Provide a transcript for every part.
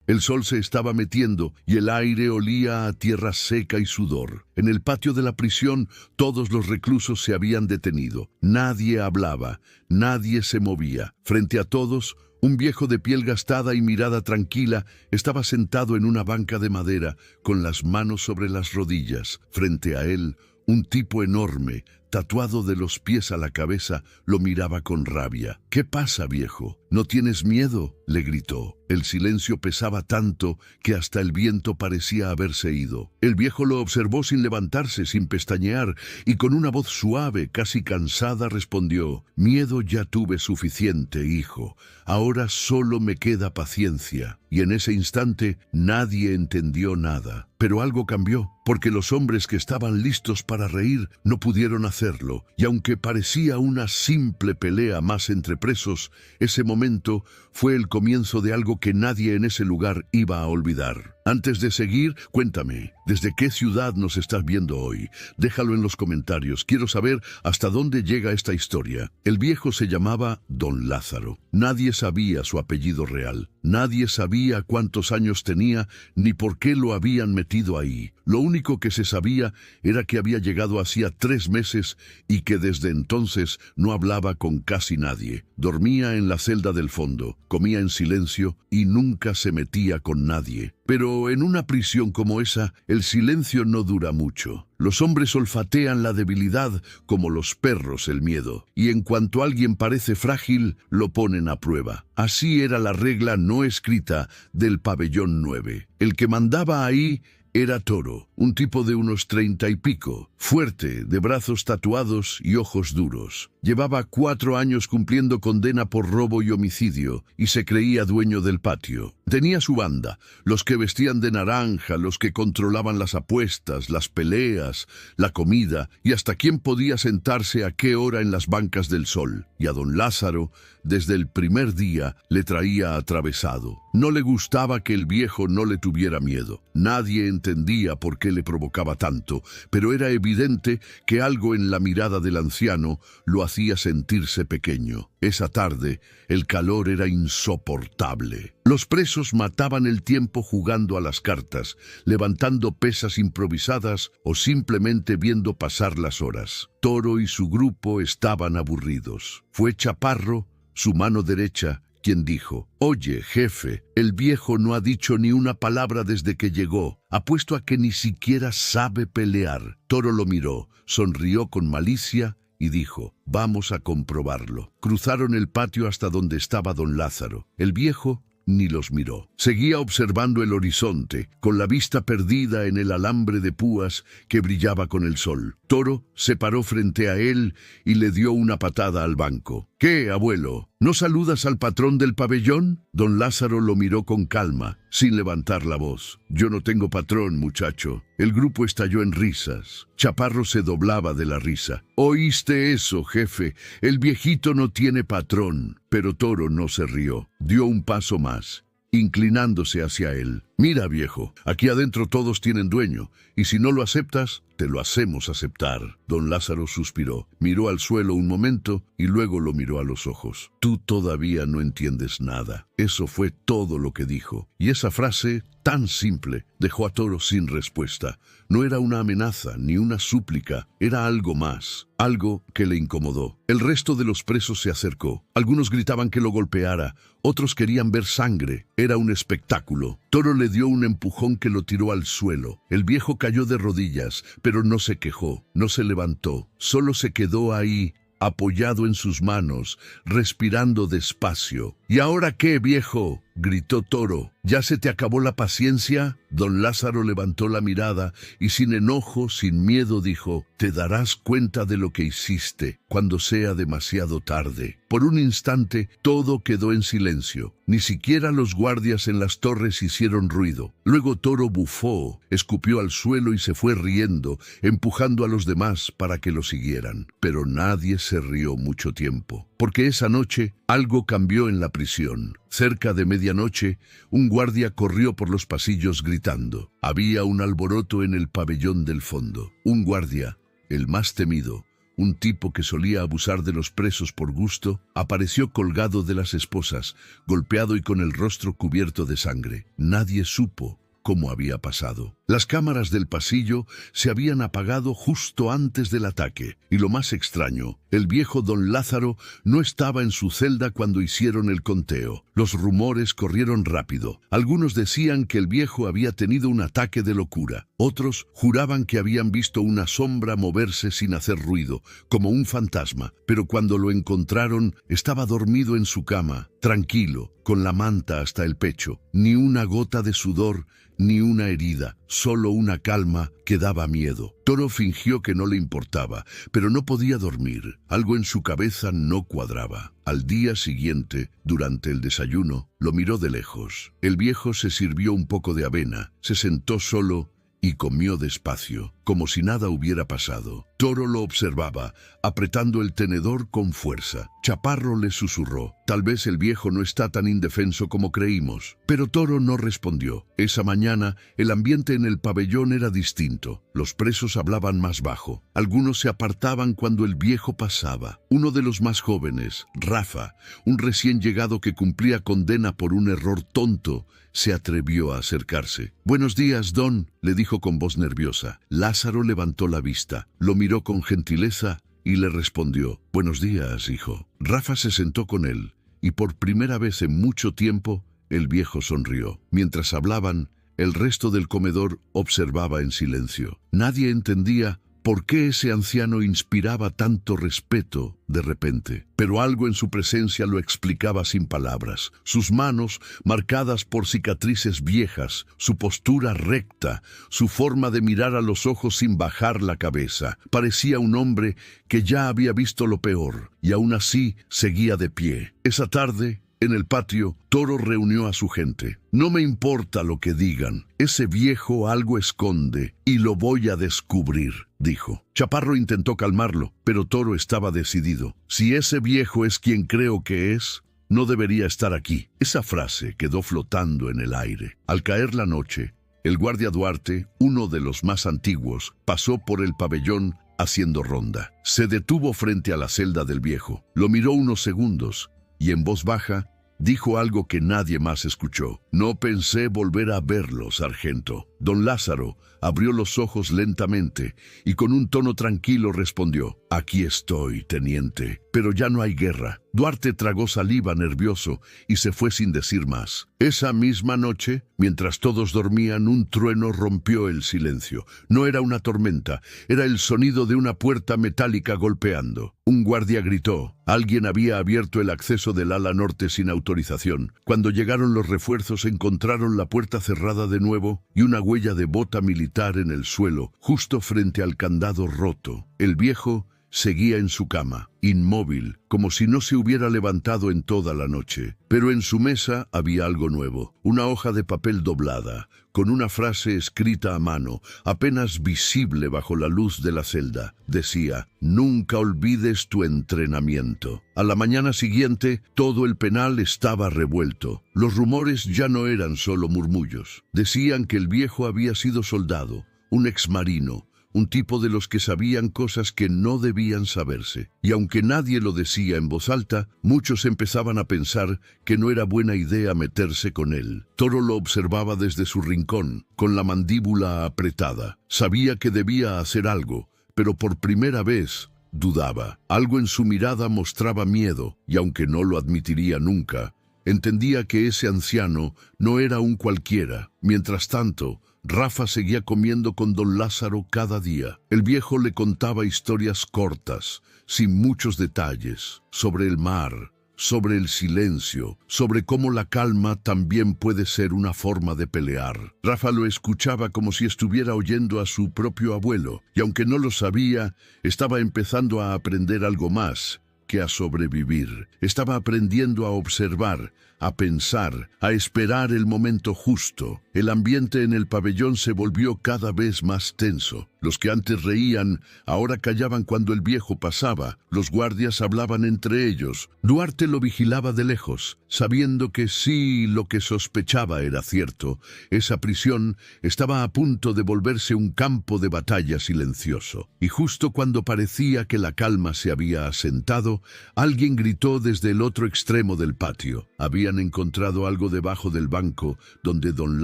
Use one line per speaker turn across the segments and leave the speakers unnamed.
El sol se estaba metiendo y el aire olía a tierra seca y sudor. En el patio de la prisión todos los reclusos se habían detenido. Nadie hablaba, nadie se movía. Frente a todos, un viejo de piel gastada y mirada tranquila estaba sentado en una banca de madera con las manos sobre las rodillas. Frente a él, un tipo enorme, tatuado de los pies a la cabeza, lo miraba con rabia. «¿Qué pasa, viejo? ¿No tienes miedo?», le gritó. El silencio pesaba tanto que hasta el viento parecía haberse ido. El viejo lo observó sin levantarse, sin pestañear, y con una voz suave, casi cansada, respondió: «Miedo ya tuve suficiente, hijo. Ahora solo me queda paciencia». Y en ese instante nadie entendió nada. Pero algo cambió, porque los hombres que estaban listos para reír no pudieron hacerlo, y aunque parecía una simple pelea más entre presos, ese momento fue el comienzo de algo que nadie en ese lugar iba a olvidar. Antes de seguir, cuéntame, ¿desde qué ciudad nos estás viendo hoy? Déjalo en los comentarios, quiero saber hasta dónde llega esta historia. El viejo se llamaba Don Lázaro. Nadie sabía su apellido real. Nadie sabía cuántos años tenía ni por qué lo habían metido ahí. Lo único que se sabía era que había llegado hacía 3 meses y que desde entonces no hablaba con casi nadie. Dormía en la celda del fondo, comía en silencio y nunca se metía con nadie. Pero en una prisión como esa, el silencio no dura mucho. Los hombres olfatean la debilidad como los perros el miedo, y en cuanto alguien parece frágil, lo ponen a prueba. Así era la regla no escrita del pabellón 9. El que mandaba ahí era Toro, un tipo de unos 30 y pico, fuerte, de brazos tatuados y ojos duros. Llevaba 4 años cumpliendo condena por robo y homicidio, y se creía dueño del patio. Tenía su banda, los que vestían de naranja, los que controlaban las apuestas, las peleas, la comida, y hasta quién podía sentarse a qué hora en las bancas del sol. Y a don Lázaro, desde el primer día, le traía atravesado. No le gustaba que el viejo no le tuviera miedo. Nadie entendía por qué le provocaba tanto, pero era evidente que algo en la mirada del anciano lo hacía sentirse pequeño. Esa tarde, el calor era insoportable. Los presos mataban el tiempo jugando a las cartas, levantando pesas improvisadas o simplemente viendo pasar las horas. Toro y su grupo estaban aburridos. Fue Chaparro, su mano derecha, quien dijo: «Oye, jefe, el viejo no ha dicho ni una palabra desde que llegó. Apuesto a que ni siquiera sabe pelear». Toro lo miró, sonrió con malicia y dijo: «Vamos a comprobarlo». Cruzaron el patio hasta donde estaba don Lázaro. El viejo ni los miró. Seguía observando el horizonte, con la vista perdida en el alambre de púas que brillaba con el sol. Toro se paró frente a él y le dio una patada al banco. «¿Qué, abuelo? ¿No saludas al patrón del pabellón?» Don Lázaro lo miró con calma, sin levantar la voz. «Yo no tengo patrón, muchacho». El grupo estalló en risas. Chaparro se doblaba de la risa. «¿Oíste eso, jefe? El viejito no tiene patrón». Pero Toro no se rió. Dio un paso más, inclinándose hacia él. «Mira, viejo, aquí adentro todos tienen dueño, y si no lo aceptas, te lo hacemos aceptar». Don Lázaro suspiró, miró al suelo un momento y luego lo miró a los ojos. «Tú todavía no entiendes nada». Eso fue todo lo que dijo, y esa frase tan simple dejó a Toro sin respuesta. No era una amenaza ni una súplica, era algo más, algo que le incomodó. El resto de los presos se acercó. Algunos gritaban que lo golpeara, otros querían ver sangre. Era un espectáculo. Toro le dio un empujón que lo tiró al suelo. El viejo cayó de rodillas, pero no se quejó, no se levantó, solo se quedó ahí, apoyado en sus manos, respirando despacio. «¿Y ahora qué, viejo?», gritó Toro. «¿Ya se te acabó la paciencia?». Don Lázaro levantó la mirada y sin enojo, sin miedo, dijo: «Te darás cuenta de lo que hiciste cuando sea demasiado tarde». Por un instante todo quedó en silencio. Ni siquiera los guardias en las torres hicieron ruido. Luego Toro bufó, escupió al suelo y se fue riendo, empujando a los demás para que lo siguieran. Pero nadie se rió mucho tiempo, porque esa noche algo cambió en la prisión. Cerca de medianoche, un guardia corrió por los pasillos gritando. Había un alboroto en el pabellón del fondo. Un guardia, el más temido, un tipo que solía abusar de los presos por gusto, apareció colgado de las esposas, golpeado y con el rostro cubierto de sangre. Nadie supo cómo había pasado. Las cámaras del pasillo se habían apagado justo antes del ataque. Y lo más extraño, el viejo don Lázaro no estaba en su celda cuando hicieron el conteo. Los rumores corrieron rápido. Algunos decían que el viejo había tenido un ataque de locura. Otros juraban que habían visto una sombra moverse sin hacer ruido, como un fantasma. Pero cuando lo encontraron, estaba dormido en su cama, tranquilo, con la manta hasta el pecho. Ni una gota de sudor, ni una herida, solo una calma que daba miedo. Toro fingió que no le importaba, pero no podía dormir. Algo en su cabeza no cuadraba. Al día siguiente, durante el desayuno, lo miró de lejos. El viejo se sirvió un poco de avena, se sentó solo y comió despacio, como si nada hubiera pasado. Toro lo observaba, apretando el tenedor con fuerza. Chaparro le susurró: «Tal vez el viejo no está tan indefenso como creímos». Pero Toro no respondió. Esa mañana, el ambiente en el pabellón era distinto. Los presos hablaban más bajo. Algunos se apartaban cuando el viejo pasaba. Uno de los más jóvenes, Rafa, un recién llegado que cumplía condena por un error tonto, se atrevió a acercarse. «Buenos días, don», le dijo con voz nerviosa. Lázaro levantó la vista, lo miró con gentileza y le respondió: «Buenos días, hijo». Rafa se sentó con él y por primera vez en mucho tiempo el viejo sonrió. Mientras hablaban, el resto del comedor observaba en silencio. Nadie entendía por qué ese anciano inspiraba tanto respeto de repente. Pero algo en su presencia lo explicaba sin palabras. Sus manos, marcadas por cicatrices viejas, su postura recta, su forma de mirar a los ojos sin bajar la cabeza. Parecía un hombre que ya había visto lo peor, y aún así seguía de pie. Esa tarde, en el patio, Toro reunió a su gente. «No me importa lo que digan. Ese viejo algo esconde y lo voy a descubrir», dijo. Chaparro intentó calmarlo, pero Toro estaba decidido. «Si ese viejo es quien creo que es, no debería estar aquí». Esa frase quedó flotando en el aire. Al caer la noche, el guardia Duarte, uno de los más antiguos, pasó por el pabellón haciendo ronda. Se detuvo frente a la celda del viejo. Lo miró unos segundos y en voz baja dijo algo que nadie más escuchó. «No pensé volver a verlo, sargento». Don Lázaro abrió los ojos lentamente y con un tono tranquilo respondió: «Aquí estoy, teniente, pero ya no hay guerra». Duarte tragó saliva nervioso y se fue sin decir más. Esa misma noche, mientras todos dormían, un trueno rompió el silencio. No era una tormenta, era el sonido de una puerta metálica golpeando. Un guardia gritó. Alguien había abierto el acceso del ala norte sin autorización. Cuando llegaron los refuerzos, encontraron la puerta cerrada de nuevo y una huella de bota militar en el suelo, justo frente al candado roto. El viejo seguía en su cama, inmóvil, como si no se hubiera levantado en toda la noche. Pero en su mesa había algo nuevo, una hoja de papel doblada, con una frase escrita a mano, apenas visible bajo la luz de la celda. Decía: «Nunca olvides tu entrenamiento». A la mañana siguiente, todo el penal estaba revuelto. Los rumores ya no eran solo murmullos. Decían que el viejo había sido soldado, un exmarino, un tipo de los que sabían cosas que no debían saberse. Y aunque nadie lo decía en voz alta, muchos empezaban a pensar que no era buena idea meterse con él. Toro lo observaba desde su rincón, con la mandíbula apretada. Sabía que debía hacer algo, pero por primera vez dudaba. Algo en su mirada mostraba miedo, y aunque no lo admitiría nunca, entendía que ese anciano no era un cualquiera. Mientras tanto, Rafa seguía comiendo con don Lázaro cada día. El viejo le contaba historias cortas, sin muchos detalles, sobre el mar, sobre el silencio, sobre cómo la calma también puede ser una forma de pelear. Rafa lo escuchaba como si estuviera oyendo a su propio abuelo, y aunque no lo sabía, estaba empezando a aprender algo más que a sobrevivir. Estaba aprendiendo a observar, a pensar, a esperar el momento justo. El ambiente en el pabellón se volvió cada vez más tenso. Los que antes reían, ahora callaban cuando el viejo pasaba. Los guardias hablaban entre ellos. Duarte lo vigilaba de lejos, sabiendo que sí, lo que sospechaba era cierto. Esa prisión estaba a punto de volverse un campo de batalla silencioso. Y justo cuando parecía que la calma se había asentado, alguien gritó desde el otro extremo del patio. Habían encontrado algo debajo del banco donde don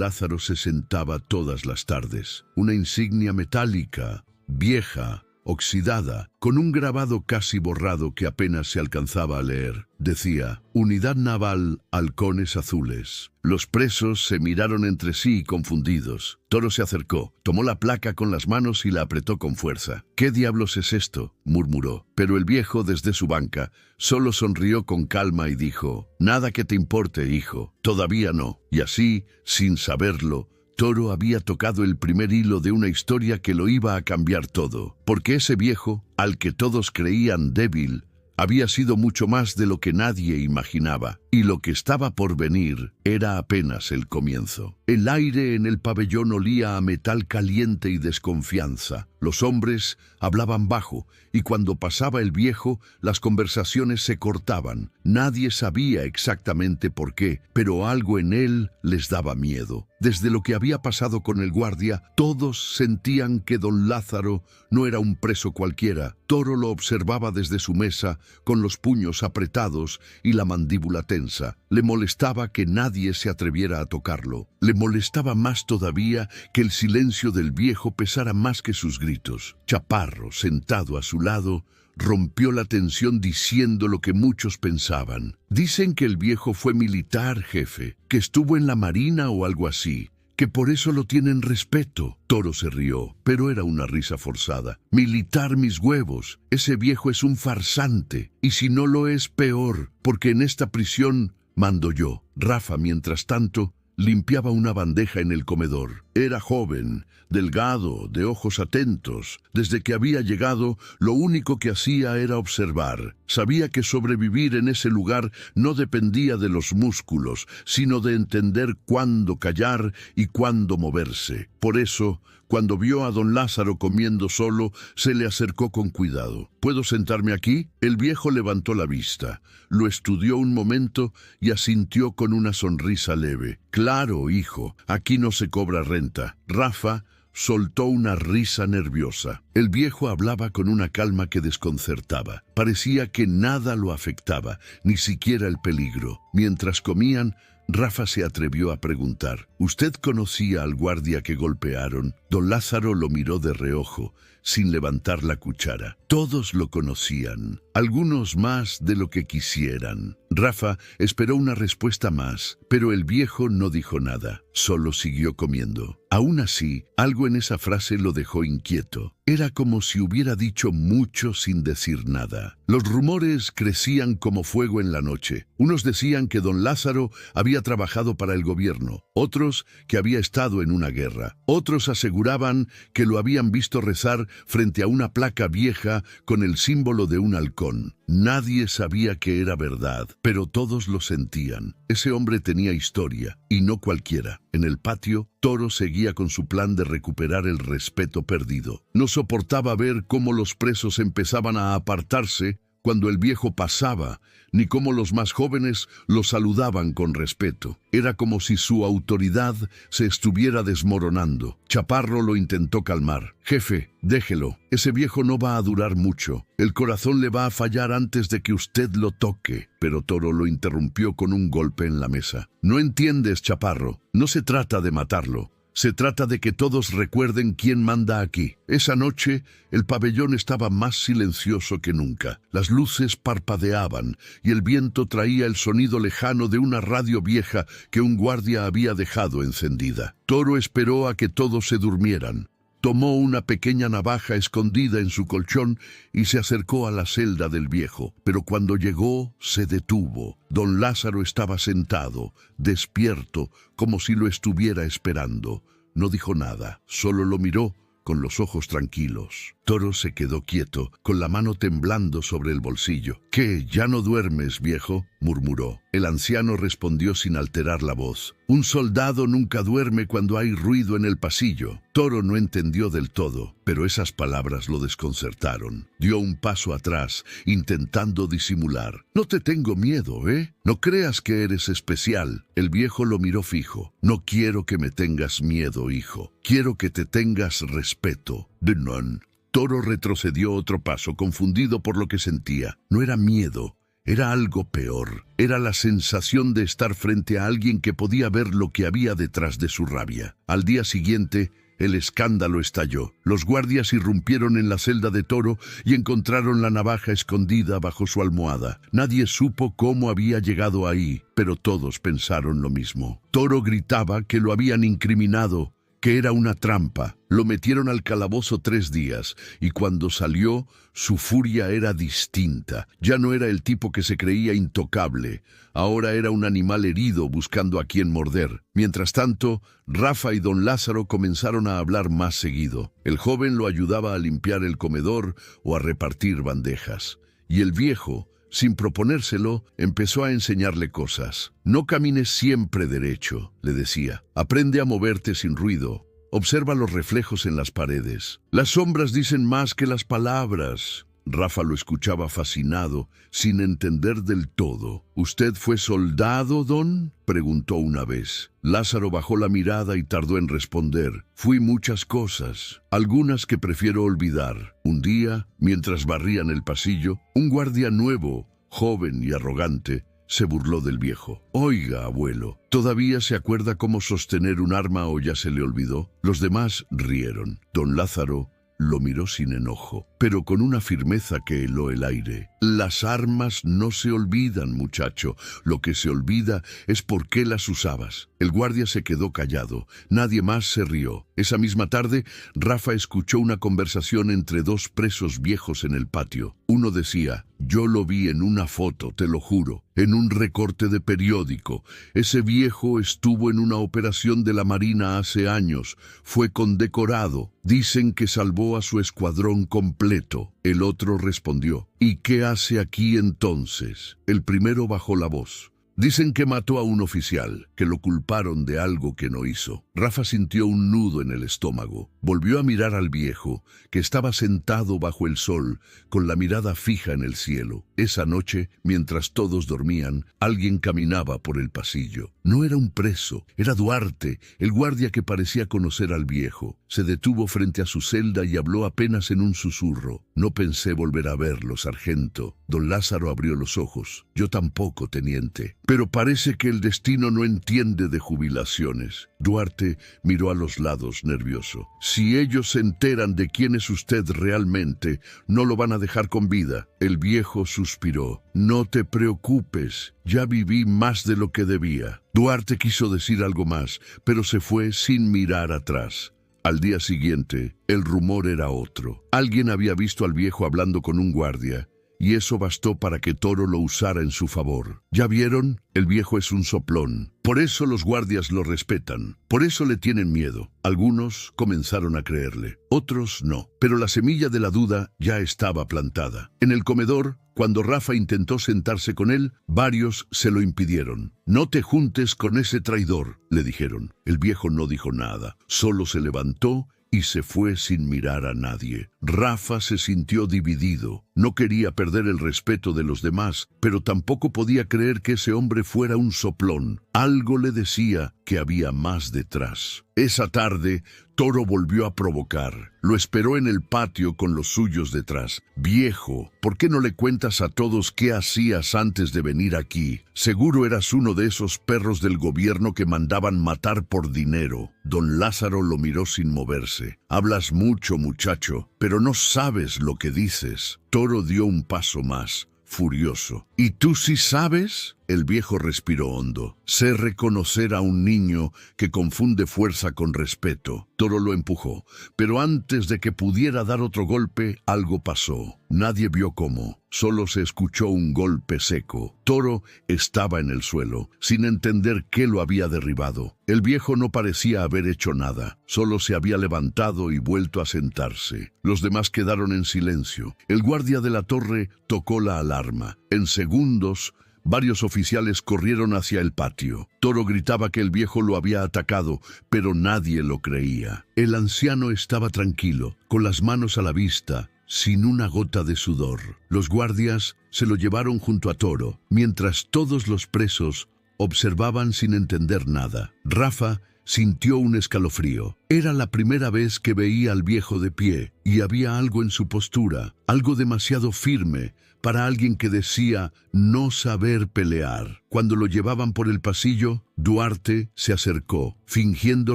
Lázaro se sentaba todas las tardes. Una insignia metálica, vieja, oxidada, con un grabado casi borrado que apenas se alcanzaba a leer. Decía: Unidad Naval Halcones Azules. Los presos se miraron entre sí confundidos. Toro se acercó, tomó la placa con las manos y la apretó con fuerza. «¿Qué diablos es esto?», murmuró. Pero el viejo, desde su banca, solo sonrió con calma y dijo: «Nada que te importe, hijo. Todavía no». Y así, sin saberlo, Toro había tocado el primer hilo de una historia que lo iba a cambiar todo, porque ese viejo, al que todos creían débil, había sido mucho más de lo que nadie imaginaba, y lo que estaba por venir era apenas el comienzo. El aire en el pabellón olía a metal caliente y desconfianza. Los hombres hablaban bajo, y cuando pasaba el viejo, las conversaciones se cortaban. Nadie sabía exactamente por qué, pero algo en él les daba miedo. Desde lo que había pasado con el guardia, todos sentían que don Lázaro no era un preso cualquiera. Toro lo observaba desde su mesa, con los puños apretados y la mandíbula tensa. Le molestaba que nadie se atreviera a tocarlo. Le molestaba más todavía que el silencio del viejo pesara más que sus gritos. Chaparro, sentado a su lado, rompió la tensión diciendo lo que muchos pensaban. «Dicen que el viejo fue militar, jefe, que estuvo en la marina o algo así, que por eso lo tienen respeto». Toro se rió, pero era una risa forzada. «Militar mis huevos, ese viejo es un farsante, y si no lo es, peor, porque en esta prisión mando yo». Rafa, mientras tanto, limpiaba una bandeja en el comedor. Era joven, delgado, de ojos atentos. Desde que había llegado, lo único que hacía era observar. Sabía que sobrevivir en ese lugar no dependía de los músculos, sino de entender cuándo callar y cuándo moverse. Por eso, cuando vio a don Lázaro comiendo solo, se le acercó con cuidado. «¿Puedo sentarme aquí?». El viejo levantó la vista, lo estudió un momento y asintió con una sonrisa leve. «Claro, hijo, aquí no se cobra renta». Rafa soltó una risa nerviosa. El viejo hablaba con una calma que desconcertaba. Parecía que nada lo afectaba, ni siquiera el peligro. Mientras comían, Rafa se atrevió a preguntar: «¿Usted conocía al guardia que golpearon?». Don Lázaro lo miró de reojo, sin levantar la cuchara. Todos lo conocían, algunos más de lo que quisieran. Rafa esperó una respuesta más, pero el viejo no dijo nada, solo siguió comiendo. Aún así, algo en esa frase lo dejó inquieto. Era como si hubiera dicho mucho sin decir nada. Los rumores crecían como fuego en la noche. Unos decían que don Lázaro había trabajado para el gobierno, otros que había estado en una guerra. Otros aseguraban que lo habían visto rezar frente a una placa vieja con el símbolo de un halcón. Nadie sabía que era verdad, pero todos lo sentían. Ese hombre tenía historia, y no cualquiera. En el patio, Toro seguía con su plan de recuperar el respeto perdido. No soportaba ver cómo los presos empezaban a apartarse cuando el viejo pasaba, ni cómo los más jóvenes lo saludaban con respeto. Era como si su autoridad se estuviera desmoronando. Chaparro lo intentó calmar. «Jefe, déjelo. Ese viejo no va a durar mucho. El corazón le va a fallar antes de que usted lo toque». Pero Toro lo interrumpió con un golpe en la mesa. «No entiendes, Chaparro. No se trata de matarlo. Se trata de que todos recuerden quién manda aquí». Esa noche, el pabellón estaba más silencioso que nunca. Las luces parpadeaban y el viento traía el sonido lejano de una radio vieja que un guardia había dejado encendida. Toro esperó a que todos se durmieran. Tomó una pequeña navaja escondida en su colchón y se acercó a la celda del viejo. Pero cuando llegó, se detuvo. Don Lázaro estaba sentado, despierto, como si lo estuviera esperando. No dijo nada, solo lo miró con los ojos tranquilos. Toro se quedó quieto, con la mano temblando sobre el bolsillo. «¿Qué, ya no duermes, viejo?». murmuró. El anciano respondió sin alterar la voz. Un soldado nunca duerme cuando hay ruido en el pasillo. Toro no entendió del todo, pero esas palabras lo desconcertaron. Dio un paso atrás, intentando disimular. No te tengo miedo, ¿eh? No creas que eres especial. El viejo lo miró fijo. No quiero que me tengas miedo, hijo. Quiero que te tengas respeto. De non. Toro retrocedió otro paso, confundido por lo que sentía. No era miedo. Era algo peor. Era la sensación de estar frente a alguien que podía ver lo que había detrás de su rabia. Al día siguiente, el escándalo estalló. Los guardias irrumpieron en la celda de Toro y encontraron la navaja escondida bajo su almohada. Nadie supo cómo había llegado ahí, pero todos pensaron lo mismo. Toro gritaba que lo habían incriminado, que era una trampa. Lo metieron al calabozo 3 días, y cuando salió, su furia era distinta. Ya no era el tipo que se creía intocable. Ahora era un animal herido buscando a quien morder. Mientras tanto, Rafa y don Lázaro comenzaron a hablar más seguido. El joven lo ayudaba a limpiar el comedor o a repartir bandejas. Y el viejo, sin proponérselo, empezó a enseñarle cosas. No camines siempre derecho, le decía. Aprende a moverte sin ruido. Observa los reflejos en las paredes. Las sombras dicen más que las palabras. Rafa lo escuchaba fascinado, sin entender del todo. ¿Usted fue soldado, don?, preguntó una vez. Lázaro bajó la mirada y tardó en responder. Fui muchas cosas, algunas que prefiero olvidar. Un día, mientras barrían el pasillo, un guardia nuevo, joven y arrogante, se burló del viejo. Oiga, abuelo, ¿todavía se acuerda cómo sostener un arma o ya se le olvidó? Los demás rieron. Don Lázaro lo miró sin enojo, pero con una firmeza que heló el aire. Las armas no se olvidan, muchacho. Lo que se olvida es por qué las usabas. El guardia se quedó callado. Nadie más se rió. Esa misma tarde, Rafa escuchó una conversación entre 2 presos viejos en el patio. Uno decía: yo lo vi en una foto, te lo juro, en un recorte de periódico. Ese viejo estuvo en una operación de la Marina hace años. Fue condecorado. Dicen que salvó a su escuadrón completo. El otro respondió: ¿y qué hace aquí entonces? El primero bajó la voz. Dicen que mató a un oficial, que lo culparon de algo que no hizo. Rafa sintió un nudo en el estómago. Volvió a mirar al viejo, que estaba sentado bajo el sol, con la mirada fija en el cielo. Esa noche, mientras todos dormían, alguien caminaba por el pasillo. No era un preso, era Duarte, el guardia que parecía conocer al viejo. Se detuvo frente a su celda y habló apenas en un susurro. No pensé volver a verlo, sargento. Don Lázaro abrió los ojos. Yo tampoco, teniente. Pero parece que el destino no entiende de jubilaciones. Duarte miró a los lados, nervioso. Si ellos se enteran de quién es usted realmente, no lo van a dejar con vida. El viejo suspiró. No te preocupes, ya viví más de lo que debía. Duarte quiso decir algo más, pero se fue sin mirar atrás. Al día siguiente, el rumor era otro. Alguien había visto al viejo hablando con un guardia, y eso bastó para que Toro lo usara en su favor. ¿Ya vieron? El viejo es un soplón. Por eso los guardias lo respetan. Por eso le tienen miedo. Algunos comenzaron a creerle, otros no. Pero la semilla de la duda ya estaba plantada. En el comedor, cuando Rafa intentó sentarse con él, varios se lo impidieron. No te juntes con ese traidor, le dijeron. El viejo no dijo nada, solo se levantó y se fue sin mirar a nadie. Rafa se sintió dividido. No quería perder el respeto de los demás, pero tampoco podía creer que ese hombre fuera un soplón. Algo le decía que había más detrás. Esa tarde, Toro volvió a provocar. Lo esperó en el patio con los suyos detrás. Viejo, ¿por qué no le cuentas a todos qué hacías antes de venir aquí? Seguro eras uno de esos perros del gobierno que mandaban matar por dinero. Don Lázaro lo miró sin moverse. Hablas mucho, muchacho, pero no sabes lo que dices. Toro dio un paso más, furioso. ¿Y tú sí sabes? El viejo respiró hondo. Sé reconocer a un niño que confunde fuerza con respeto. Toro lo empujó, pero antes de que pudiera dar otro golpe, algo pasó. Nadie vio cómo. Solo se escuchó un golpe seco. Toro estaba en el suelo, sin entender qué lo había derribado. El viejo no parecía haber hecho nada. Solo se había levantado y vuelto a sentarse. Los demás quedaron en silencio. El guardia de la torre tocó la alarma. En segundos, Varios oficiales corrieron hacia el patio. Toro gritaba que el viejo lo había atacado, pero nadie lo creía. El anciano estaba tranquilo, con las manos a la vista, sin una gota de sudor. Los guardias se lo llevaron junto a Toro, mientras todos los presos observaban sin entender nada. Rafa sintió un escalofrío. Era la primera vez que veía al viejo de pie, y había algo en su postura, algo demasiado firme para alguien que decía no saber pelear. Cuando lo llevaban por el pasillo, Duarte se acercó, fingiendo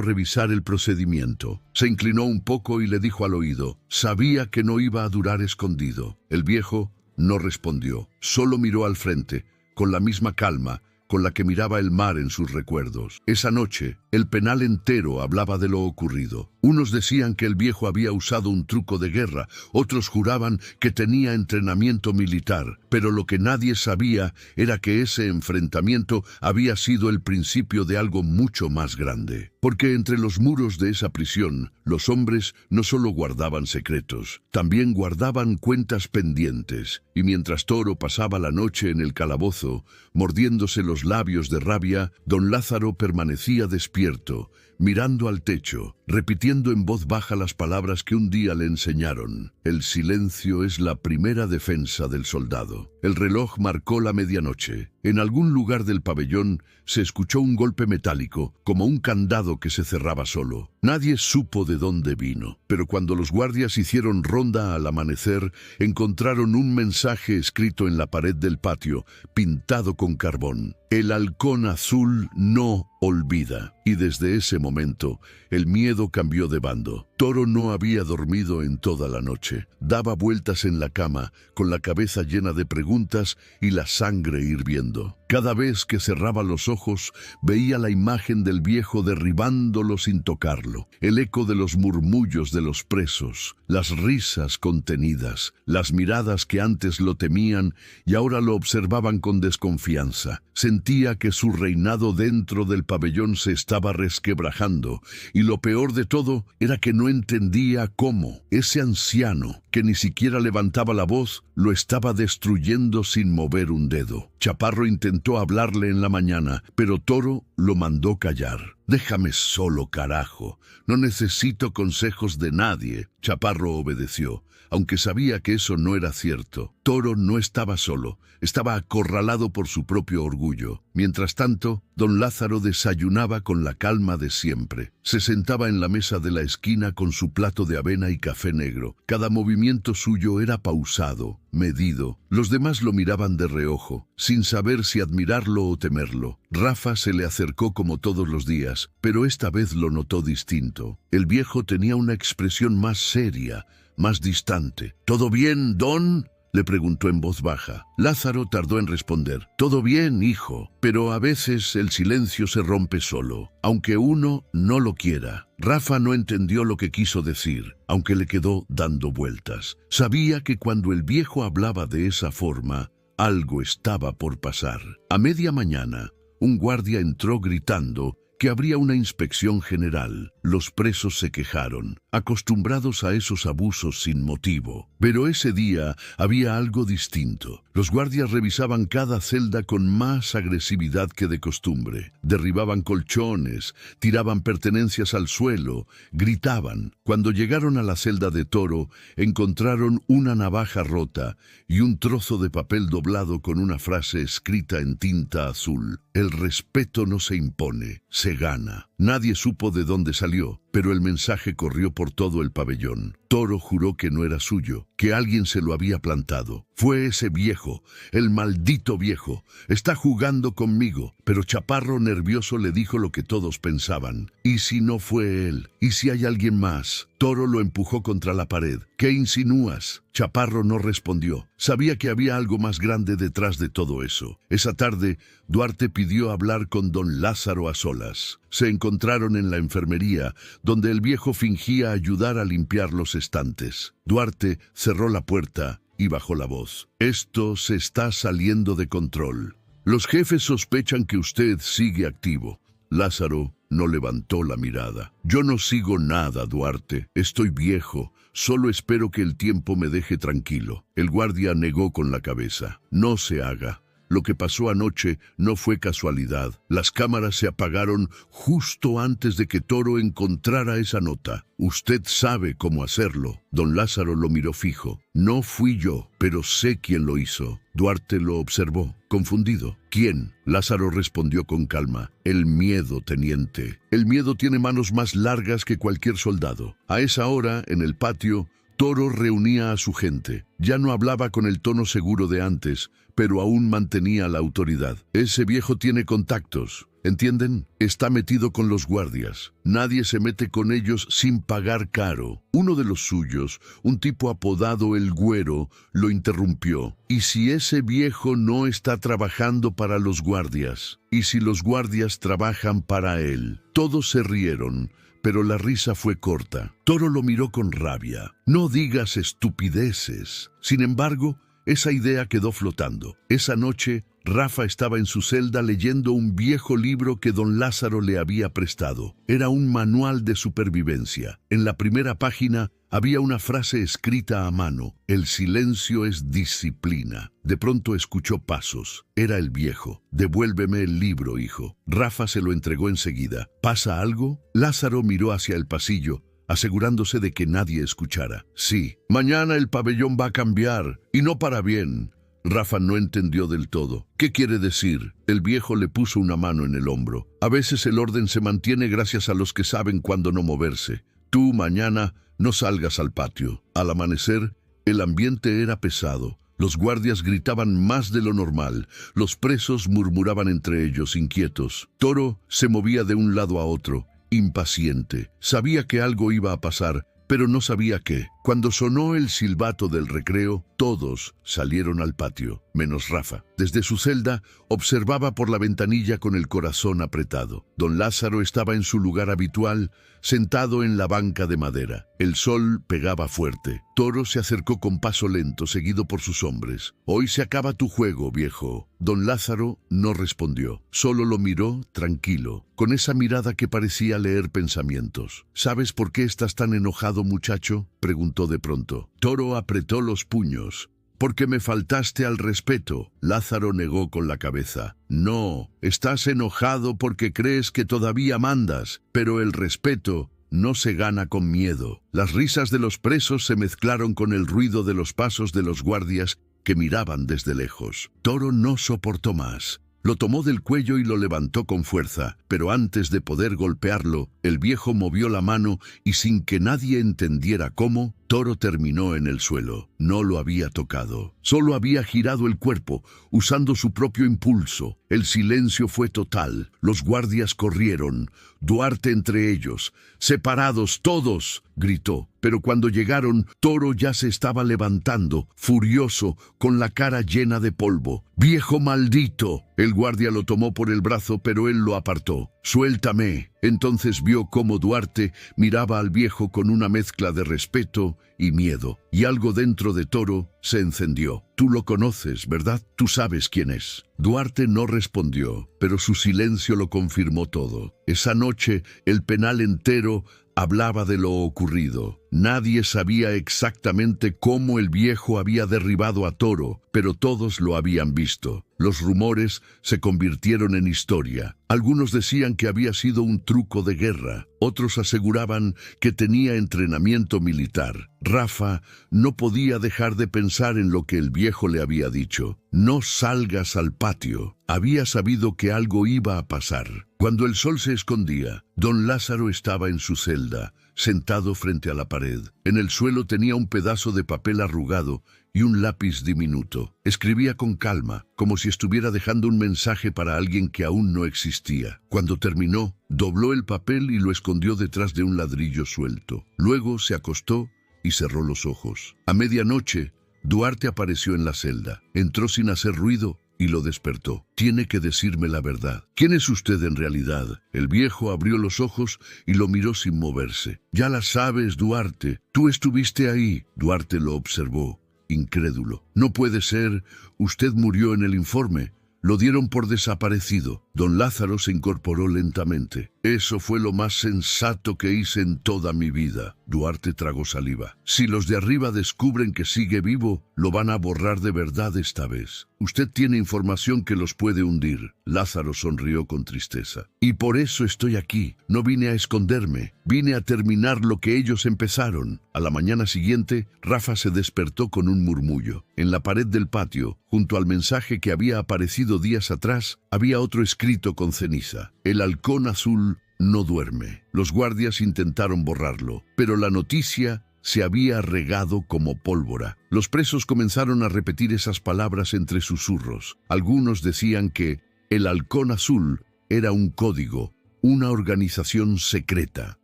revisar el procedimiento. Se inclinó un poco y le dijo al oído: sabía que no iba a durar escondido. El viejo no respondió, solo miró al frente, con la misma calma con la que miraba el mar en sus recuerdos. Esa noche, el penal entero hablaba de lo ocurrido. Unos decían que el viejo había usado un truco de guerra, otros juraban que tenía entrenamiento militar, pero lo que nadie sabía era que ese enfrentamiento había sido el principio de algo mucho más grande. Porque entre los muros de esa prisión, los hombres no solo guardaban secretos, también guardaban cuentas pendientes, y mientras Toro pasaba la noche en el calabozo, mordiéndose los labios de rabia, don Lázaro permanecía despierto, mirando al techo, repitiendo en voz baja las palabras que un día le enseñaron. El silencio es la primera defensa del soldado. El reloj marcó la medianoche. En algún lugar del pabellón se escuchó un golpe metálico, como un candado que se cerraba solo. Nadie supo de dónde vino, pero cuando los guardias hicieron ronda al amanecer, encontraron un mensaje escrito en la pared del patio, pintado con carbón. El halcón azul no olvida. Y desde ese momento, el miedo cambió de bando. Toro no había dormido en toda la noche. Daba vueltas en la cama, con la cabeza llena de preguntas y la sangre hirviendo. Cada vez que cerraba los ojos, veía la imagen del viejo derribándolo sin tocarlo, el eco de los murmullos de los presos, las risas contenidas, las miradas que antes lo temían y ahora lo observaban con desconfianza. Sentía que su reinado dentro del pabellón se estaba resquebrajando, y lo peor de todo era que no entendía cómo ese anciano, que ni siquiera levantaba la voz, lo estaba destruyendo sin mover un dedo. Chaparro intentó hablarle en la mañana, pero Toro lo mandó callar. «Déjame solo, carajo. No necesito consejos de nadie». Chaparro obedeció, aunque sabía que eso no era cierto. Toro no estaba solo, estaba acorralado por su propio orgullo. Mientras tanto, don Lázaro desayunaba con la calma de siempre. Se sentaba en la mesa de la esquina con su plato de avena y café negro. Cada movimiento suyo era pausado, medido. Los demás lo miraban de reojo, sin saber si admirarlo o temerlo. Rafa se le acercó como todos los días, pero esta vez lo notó distinto. El viejo tenía una expresión más seria, más distante. «¿Todo bien, don?», le preguntó en voz baja. Lázaro tardó en responder. «Todo bien, hijo, pero a veces el silencio se rompe solo, aunque uno no lo quiera». Rafa no entendió lo que quiso decir, aunque le quedó dando vueltas. Sabía que cuando el viejo hablaba de esa forma, algo estaba por pasar. A media mañana, un guardia entró gritando que habría una inspección general. Los presos se quejaron, acostumbrados a esos abusos sin motivo. Pero ese día había algo distinto. Los guardias revisaban cada celda con más agresividad que de costumbre. Derribaban colchones, tiraban pertenencias al suelo, gritaban. Cuando llegaron a la celda de Toro, encontraron una navaja rota y un trozo de papel doblado con una frase escrita en tinta azul. «El respeto no se impone, se gana». Nadie supo de dónde salió, pero el mensaje corrió por todo el pabellón. Toro juró que no era suyo, que alguien se lo había plantado. «Fue ese viejo, el maldito viejo. Está jugando conmigo». Pero Chaparro, nervioso, le dijo lo que todos pensaban. «¿Y si no fue él? ¿Y si hay alguien más?». Toro lo empujó contra la pared. «¿Qué insinúas?». Chaparro no respondió. Sabía que había algo más grande detrás de todo eso. Esa tarde, Duarte pidió hablar con don Lázaro a solas. Se encontraron en la enfermería, donde el viejo fingía ayudar a limpiar los estantes. Duarte cerró la puerta y bajó la voz. «Esto se está saliendo de control. Los jefes sospechan que usted sigue activo». Lázaro no levantó la mirada. «Yo no sigo nada, Duarte. Estoy viejo. Solo espero que el tiempo me deje tranquilo». El guardia negó con la cabeza. «No se haga. lo que pasó anoche no fue casualidad. Las cámaras se apagaron justo antes de que Toro encontrara esa nota. Usted sabe cómo hacerlo. Don Lázaro lo miró fijo. No fui yo, pero sé quién lo hizo. Duarte lo observó, confundido. ¿Quién? Lázaro respondió con calma. El miedo, teniente. El miedo tiene manos más largas que cualquier soldado. A esa hora, en el patio, Toro reunía a su gente. Ya no hablaba con el tono seguro de antes, pero aún mantenía la autoridad. Ese viejo tiene contactos, ¿entienden? Está metido con los guardias. Nadie se mete con ellos sin pagar caro. Uno de los suyos, un tipo apodado el Güero, lo interrumpió. ¿Y si ese viejo no está trabajando para los guardias? ¿Y si los guardias trabajan para él? Todos se rieron, pero la risa fue corta. Toro lo miró con rabia. No digas estupideces. Sin embargo, esa idea quedó flotando. Esa noche, Rafa estaba en su celda leyendo un viejo libro que don Lázaro le había prestado. Era un manual de supervivencia. En la primera página había una frase escrita a mano: el silencio es disciplina. De pronto escuchó pasos. Era el viejo. Devuélveme el libro, hijo. Rafa se lo entregó enseguida. ¿Pasa algo? Lázaro miró hacia el pasillo, asegurándose de que nadie escuchara. Sí, mañana el pabellón va a cambiar, y no para bien. Rafa no entendió del todo. ¿Qué quiere decir? El viejo le puso una mano en el hombro. A veces el orden se mantiene gracias a los que saben cuándo no moverse. Tú mañana no salgas al patio. Al amanecer, el ambiente era pesado. Los guardias gritaban más de lo normal. Los presos murmuraban entre ellos, inquietos. Toro se movía de un lado a otro, impaciente. Sabía que algo iba a pasar, pero no sabía qué. Cuando sonó el silbato del recreo, todos salieron al patio, menos Rafa. Desde su celda, observaba por la ventanilla con el corazón apretado. Don Lázaro estaba en su lugar habitual, sentado en la banca de madera. El sol pegaba fuerte. Toro se acercó con paso lento, seguido por sus hombres. «Hoy se acaba tu juego, viejo». Don Lázaro no respondió. Solo lo miró tranquilo, con esa mirada que parecía leer pensamientos. «¿Sabes por qué estás tan enojado, muchacho?», preguntó de pronto. Toro apretó los puños. «Porque me faltaste al respeto». Lázaro negó con la cabeza. «No, estás enojado porque crees que todavía mandas, pero el respeto no se gana con miedo». Las risas de los presos se mezclaron con el ruido de los pasos de los guardias que miraban desde lejos. Toro no soportó más. Lo tomó del cuello y lo levantó con fuerza, pero antes de poder golpearlo, el viejo movió la mano y sin que nadie entendiera cómo, Toro terminó en el suelo. No lo había tocado. Solo había girado el cuerpo, usando su propio impulso. El silencio fue total. Los guardias corrieron, Duarte entre ellos. «¡Separados todos!», gritó. Pero cuando llegaron, Toro ya se estaba levantando, furioso, con la cara llena de polvo. «¡Viejo maldito!». El guardia lo tomó por el brazo, pero él lo apartó. «Suéltame». Entonces vio cómo Duarte miraba al viejo con una mezcla de respeto y miedo, y algo dentro de Toro se encendió. «Tú lo conoces, ¿verdad? Tú sabes quién es». Duarte no respondió, pero su silencio lo confirmó todo. Esa noche, el penal entero hablaba de lo ocurrido. Nadie sabía exactamente cómo el viejo había derribado a Toro, pero todos lo habían visto. Los rumores se convirtieron en historia. Algunos decían que había sido un truco de guerra. Otros aseguraban que tenía entrenamiento militar. Rafa no podía dejar de pensar en lo que el viejo le había dicho. «No salgas al patio». Había sabido que algo iba a pasar. Cuando el sol se escondía, don Lázaro estaba en su celda, sentado frente a la pared. En el suelo tenía un pedazo de papel arrugado y un lápiz diminuto. Escribía con calma, como si estuviera dejando un mensaje para alguien que aún no existía. Cuando terminó, dobló el papel y lo escondió detrás de un ladrillo suelto. Luego se acostó y cerró los ojos. A medianoche, Duarte apareció en la celda. Entró sin hacer ruido y lo despertó. «Tiene que decirme la verdad. ¿Quién es usted en realidad?». El viejo abrió los ojos y lo miró sin moverse. «Ya la sabes, Duarte. Tú estuviste ahí». Duarte lo observó, incrédulo. «No puede ser. Usted murió en el informe. Lo dieron por desaparecido». Don Lázaro se incorporó lentamente. «Eso fue lo más sensato que hice en toda mi vida». Duarte tragó saliva. Si los de arriba descubren que sigue vivo, lo van a borrar de verdad esta vez. Usted tiene información que los puede hundir. Lázaro sonrió con tristeza. Y por eso estoy aquí. No vine a esconderme. Vine a terminar lo que ellos empezaron. A la mañana siguiente, Rafa se despertó con un murmullo. En la pared del patio, junto al mensaje que había aparecido días atrás, había otro escrito con ceniza. El halcón azul no duerme. Los guardias intentaron borrarlo, pero la noticia se había regado como pólvora. Los presos comenzaron a repetir esas palabras entre susurros. Algunos decían que el halcón azul era un código, una organización secreta.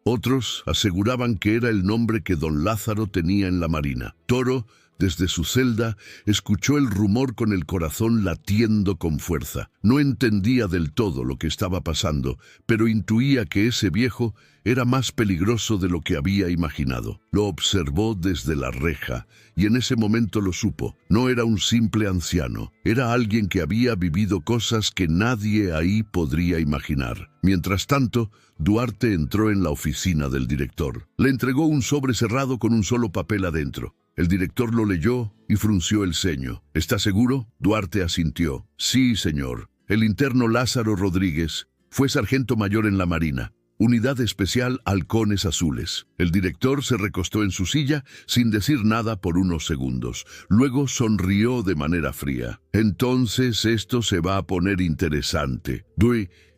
Otros aseguraban que era el nombre que don Lázaro tenía en la marina. Toro, desde su celda, escuchó el rumor con el corazón latiendo con fuerza. No entendía del todo lo que estaba pasando, pero intuía que ese viejo era más peligroso de lo que había imaginado. Lo observó desde la reja, y en ese momento lo supo. No era un simple anciano, era alguien que había vivido cosas que nadie ahí podría imaginar. Mientras tanto, Duarte entró en la oficina del director. Le entregó un sobre cerrado con un solo papel adentro. El director lo leyó y frunció el ceño. ¿Está seguro? Duarte asintió. Sí, señor. El interno Lázaro Rodríguez fue sargento mayor en la Marina. Unidad Especial Halcones Azules. El director se recostó en su silla sin decir nada por unos segundos. Luego sonrió de manera fría. Entonces esto se va a poner interesante.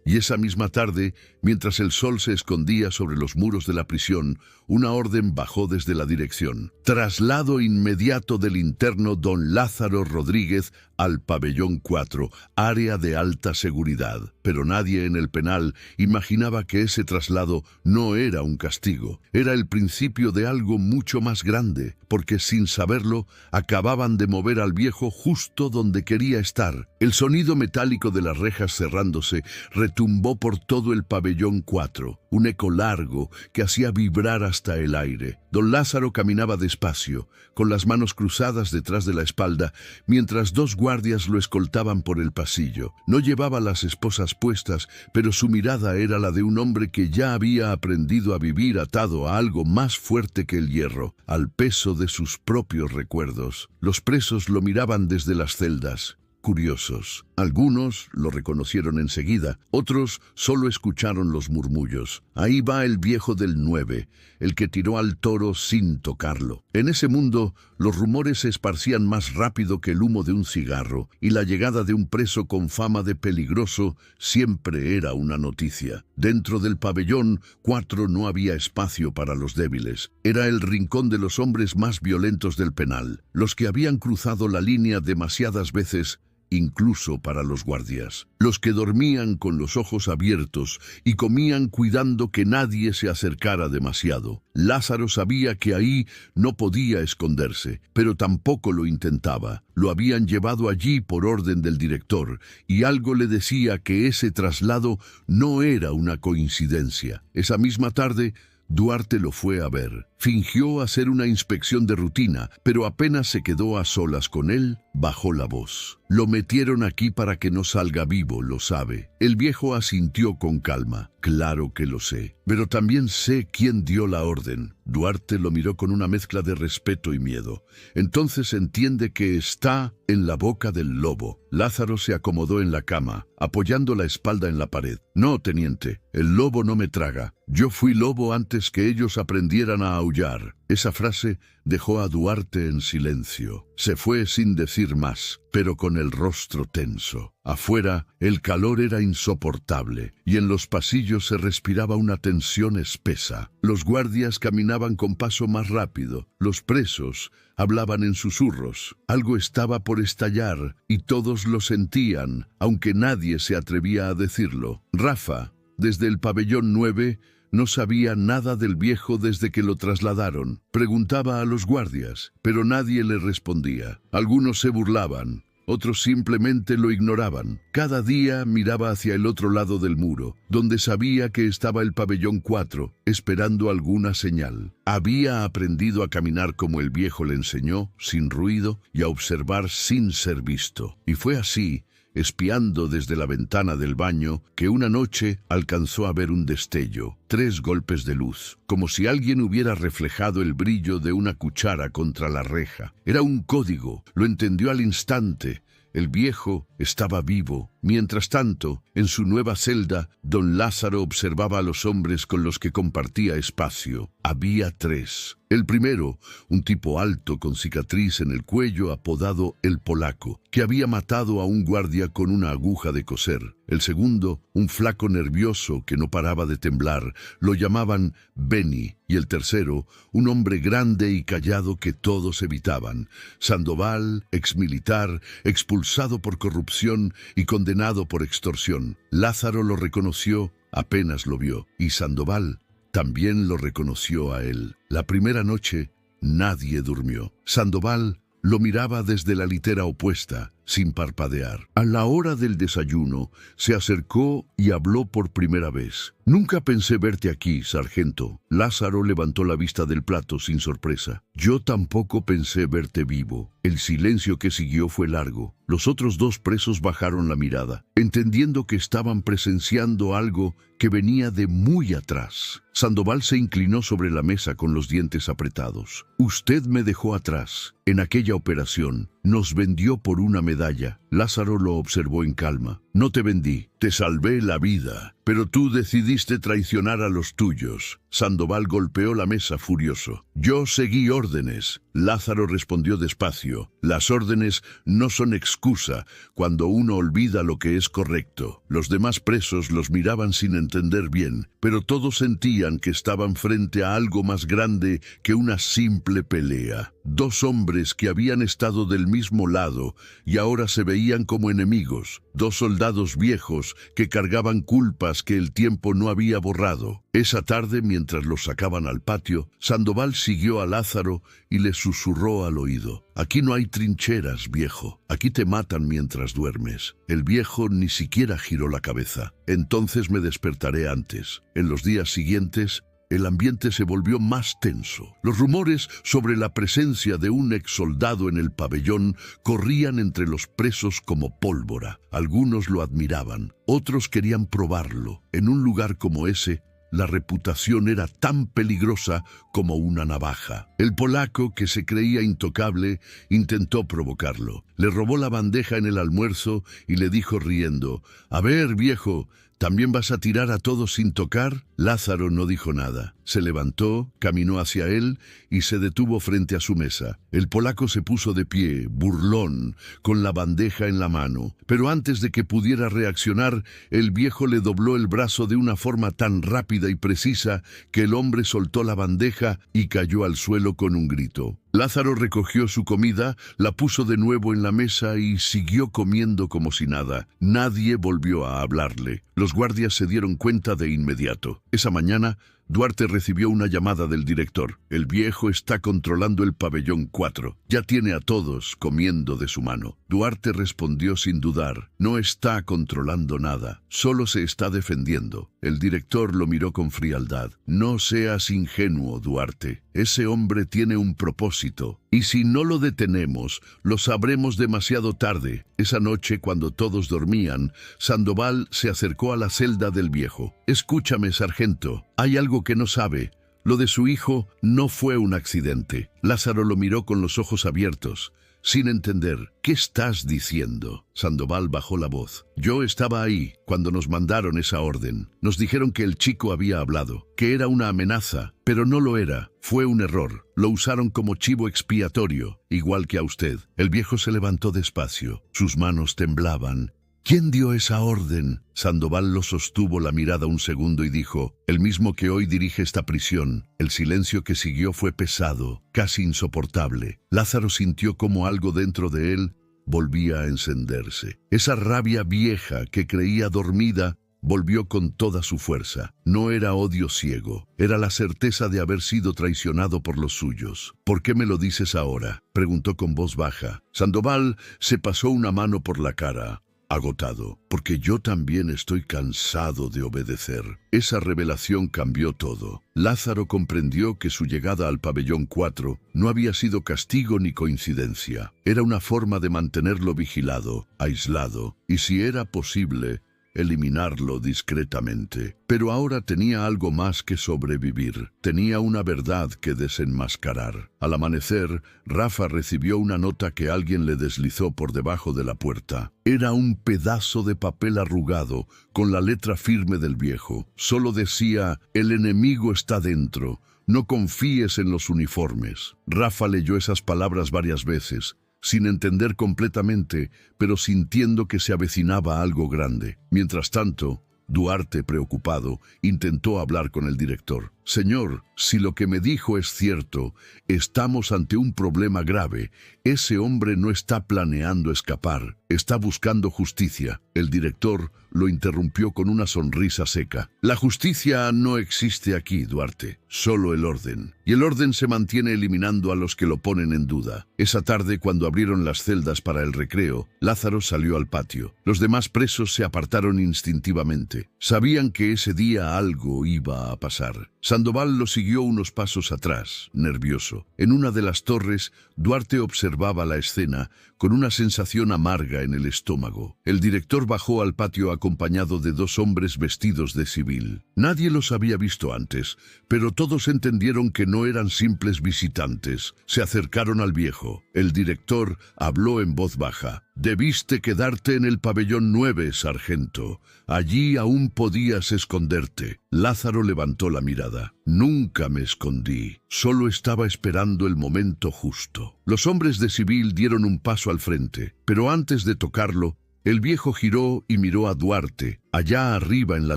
Y esa misma tarde, mientras el sol se escondía sobre los muros de la prisión, una orden bajó desde la dirección. Traslado inmediato del interno don Lázaro Rodríguez al pabellón 4, área de alta seguridad. Pero nadie en el penal imaginaba que ese traslado no era un castigo. Era el principio de algo mucho más grande, porque sin saberlo, acababan de mover al viejo justo donde quería estar. El sonido metálico de las rejas cerrándose retumbó por todo el pabellón 4, un eco largo que hacía vibrar hasta el aire. Don Lázaro caminaba despacio, con las manos cruzadas detrás de la espalda, mientras dos guardias lo escoltaban por el pasillo. No llevaba las esposas puestas, pero su mirada era la de un hombre que ya había aprendido a vivir atado a algo más fuerte que el hierro, al peso de sus propios recuerdos. Los presos lo miraban desde las celdas, curiosos. Algunos lo reconocieron enseguida, otros solo escucharon los murmullos. Ahí va el viejo del 9, el que tiró al toro sin tocarlo. En ese mundo, los rumores se esparcían más rápido que el humo de un cigarro, y la llegada de un preso con fama de peligroso siempre era una noticia. Dentro del pabellón 4 no había espacio para los débiles. Era el rincón de los hombres más violentos del penal, los que habían cruzado la línea demasiadas veces, incluso para los guardias. Los que dormían con los ojos abiertos y comían cuidando que nadie se acercara demasiado. Lázaro sabía que ahí no podía esconderse, pero tampoco lo intentaba. Lo habían llevado allí por orden del director, y algo le decía que ese traslado no era una coincidencia. Esa misma tarde, Duarte lo fue a ver. Fingió hacer una inspección de rutina, pero apenas se quedó a solas con él, bajó la voz. Lo metieron aquí para que no salga vivo, lo sabe. El viejo asintió con calma. Claro que lo sé, pero también sé quién dio la orden. Duarte lo miró con una mezcla de respeto y miedo. Entonces entiende que está en la boca del lobo. Lázaro se acomodó en la cama, apoyando la espalda en la pared. No, teniente, el lobo no me traga. Yo fui lobo antes que ellos aprendieran a aullar. Esa frase dejó a Duarte en silencio. Se fue sin decir más, pero con el rostro tenso. Afuera, el calor era insoportable, y en los pasillos se respiraba una tensión espesa. Los guardias caminaban con paso más rápido. Los presos hablaban en susurros. Algo estaba por estallar, y todos lo sentían, aunque nadie se atrevía a decirlo. Rafa, desde el pabellón 9, no sabía nada del viejo desde que lo trasladaron. Preguntaba a los guardias, pero nadie le respondía. Algunos se burlaban, otros simplemente lo ignoraban. Cada día miraba hacia el otro lado del muro, donde sabía que estaba el pabellón 4, esperando alguna señal. Había aprendido a caminar como el viejo le enseñó, sin ruido, y a observar sin ser visto. Y fue así espiando desde la ventana del baño, que una noche alcanzó a ver un destello, 3 golpes de luz, como si alguien hubiera reflejado el brillo de una cuchara contra la reja. Era un código, lo entendió al instante. El viejo estaba vivo. Mientras tanto, en su nueva celda, don Lázaro observaba a los hombres con los que compartía espacio. Había 3. El primero, un tipo alto con cicatriz en el cuello apodado el Polaco, que había matado a un guardia con una aguja de coser. El segundo, un flaco nervioso que no paraba de temblar, lo llamaban Benny. Y el tercero, un hombre grande y callado que todos evitaban. Sandoval, exmilitar, expulsado por corrupción y condenado por extorsión. Lázaro lo reconoció apenas lo vio, y Sandoval también lo reconoció a él. La primera noche nadie durmió. Sandoval lo miraba desde la litera opuesta, sin parpadear. A la hora del desayuno, se acercó y habló por primera vez. «Nunca pensé verte aquí, sargento». Lázaro levantó la vista del plato sin sorpresa. «Yo tampoco pensé verte vivo». El silencio que siguió fue largo. Los otros 2 presos bajaron la mirada, entendiendo que estaban presenciando algo que venía de muy atrás. Sandoval se inclinó sobre la mesa con los dientes apretados. «Usted me dejó atrás. En aquella operación, nos vendió por una medalla». Lázaro lo observó en calma. «No te vendí, te salvé la vida, pero tú decidiste traicionar a los tuyos». Sandoval golpeó la mesa furioso. «Yo seguí órdenes». Lázaro respondió despacio. «Las órdenes no son excusa cuando uno olvida lo que es correcto». Los demás presos los miraban sin entender bien, pero todos sentían que estaban frente a algo más grande que una simple pelea. 2 hombres que habían estado del mismo lado y ahora se veían como enemigos. 2 soldados viejos que cargaban culpas que el tiempo no había borrado. Esa tarde, mientras los sacaban al patio, Sandoval siguió a Lázaro y le susurró al oído: «Aquí no hay trincheras, viejo. Aquí te matan mientras duermes». El viejo ni siquiera giró la cabeza. «Entonces me despertaré antes». En los días siguientes, el ambiente se volvió más tenso. Los rumores sobre la presencia de un exsoldado en el pabellón corrían entre los presos como pólvora. Algunos lo admiraban, otros querían probarlo. En un lugar como ese, la reputación era tan peligrosa como una navaja. El polaco, que se creía intocable, intentó provocarlo. Le robó la bandeja en el almuerzo y le dijo riendo: «A ver, viejo, ¿también vas a tirar a todos sin tocar?». Lázaro no dijo nada. Se levantó, caminó hacia él y se detuvo frente a su mesa. El polaco se puso de pie, burlón, con la bandeja en la mano. Pero antes de que pudiera reaccionar, el viejo le dobló el brazo de una forma tan rápida y precisa que el hombre soltó la bandeja y cayó al suelo con un grito. Lázaro recogió su comida, la puso de nuevo en la mesa y siguió comiendo como si nada. Nadie volvió a hablarle. Los guardias se dieron cuenta de inmediato. Esa mañana, Duarte recibió una llamada del director. «El viejo está controlando el pabellón 4. Ya tiene a todos comiendo de su mano». Duarte respondió sin dudar: «No está controlando nada, solo se está defendiendo». El director lo miró con frialdad. «No seas ingenuo, Duarte. Ese hombre tiene un propósito. Y si no lo detenemos, lo sabremos demasiado tarde». Esa noche, cuando todos dormían, Sandoval se acercó a la celda del viejo. «Escúchame, sargento. Hay algo que no sabe. Lo de su hijo no fue un accidente». Lázaro lo miró con los ojos abiertos, sin entender. «¿Qué estás diciendo?». Sandoval bajó la voz. «Yo estaba ahí cuando nos mandaron esa orden. Nos dijeron que el chico había hablado, que era una amenaza, pero no lo era. Fue un error. Lo usaron como chivo expiatorio, igual que a usted». El viejo se levantó despacio. Sus manos temblaban. «¿Quién dio esa orden?». Sandoval lo sostuvo la mirada un segundo y dijo: «El mismo que hoy dirige esta prisión». El silencio que siguió fue pesado, casi insoportable. Lázaro sintió como algo dentro de él volvía a encenderse. Esa rabia vieja que creía dormida volvió con toda su fuerza. No era odio ciego, era la certeza de haber sido traicionado por los suyos. «¿Por qué me lo dices ahora?», preguntó con voz baja. Sandoval se pasó una mano por la cara. agotado, porque yo también estoy cansado de obedecer. Esa revelación cambió todo. Lázaro comprendió que su llegada al pabellón 4 no había sido castigo ni coincidencia. Era una forma de mantenerlo vigilado, aislado, y si era posible, eliminarlo discretamente. Pero ahora tenía algo más que sobrevivir. Tenía una verdad que desenmascarar. Al amanecer, Rafa recibió una nota que alguien le deslizó por debajo de la puerta. Era un pedazo de papel arrugado, con la letra firme del viejo. Solo decía: «El enemigo está dentro. No confíes en los uniformes». Rafa leyó esas palabras varias veces, sin entender completamente, pero sintiendo que se avecinaba algo grande. Mientras tanto, Duarte, preocupado, intentó hablar con el director. «Señor, si lo que me dijo es cierto, estamos ante un problema grave. Ese hombre no está planeando escapar, está buscando justicia». El director lo interrumpió con una sonrisa seca. «La justicia no existe aquí, Duarte, solo el orden. Y el orden se mantiene eliminando a los que lo ponen en duda». Esa tarde, cuando abrieron las celdas para el recreo, Lázaro salió al patio. Los demás presos se apartaron instintivamente. Sabían que ese día algo iba a pasar. Sandoval lo siguió unos pasos atrás, nervioso. En una de las torres, Duarte observaba la escena con una sensación amarga en el estómago. El director bajó al patio acompañado de dos hombres vestidos de civil. Nadie los había visto antes, pero todos entendieron que no eran simples visitantes. Se acercaron al viejo. El director habló en voz baja. «Debiste quedarte en el pabellón 9, sargento. Allí aún podías esconderte». Lázaro levantó la mirada. «Nunca me escondí. Solo estaba esperando el momento justo». Los hombres de civil dieron un paso al frente, pero antes de tocarlo, el viejo giró y miró a Duarte, allá arriba en la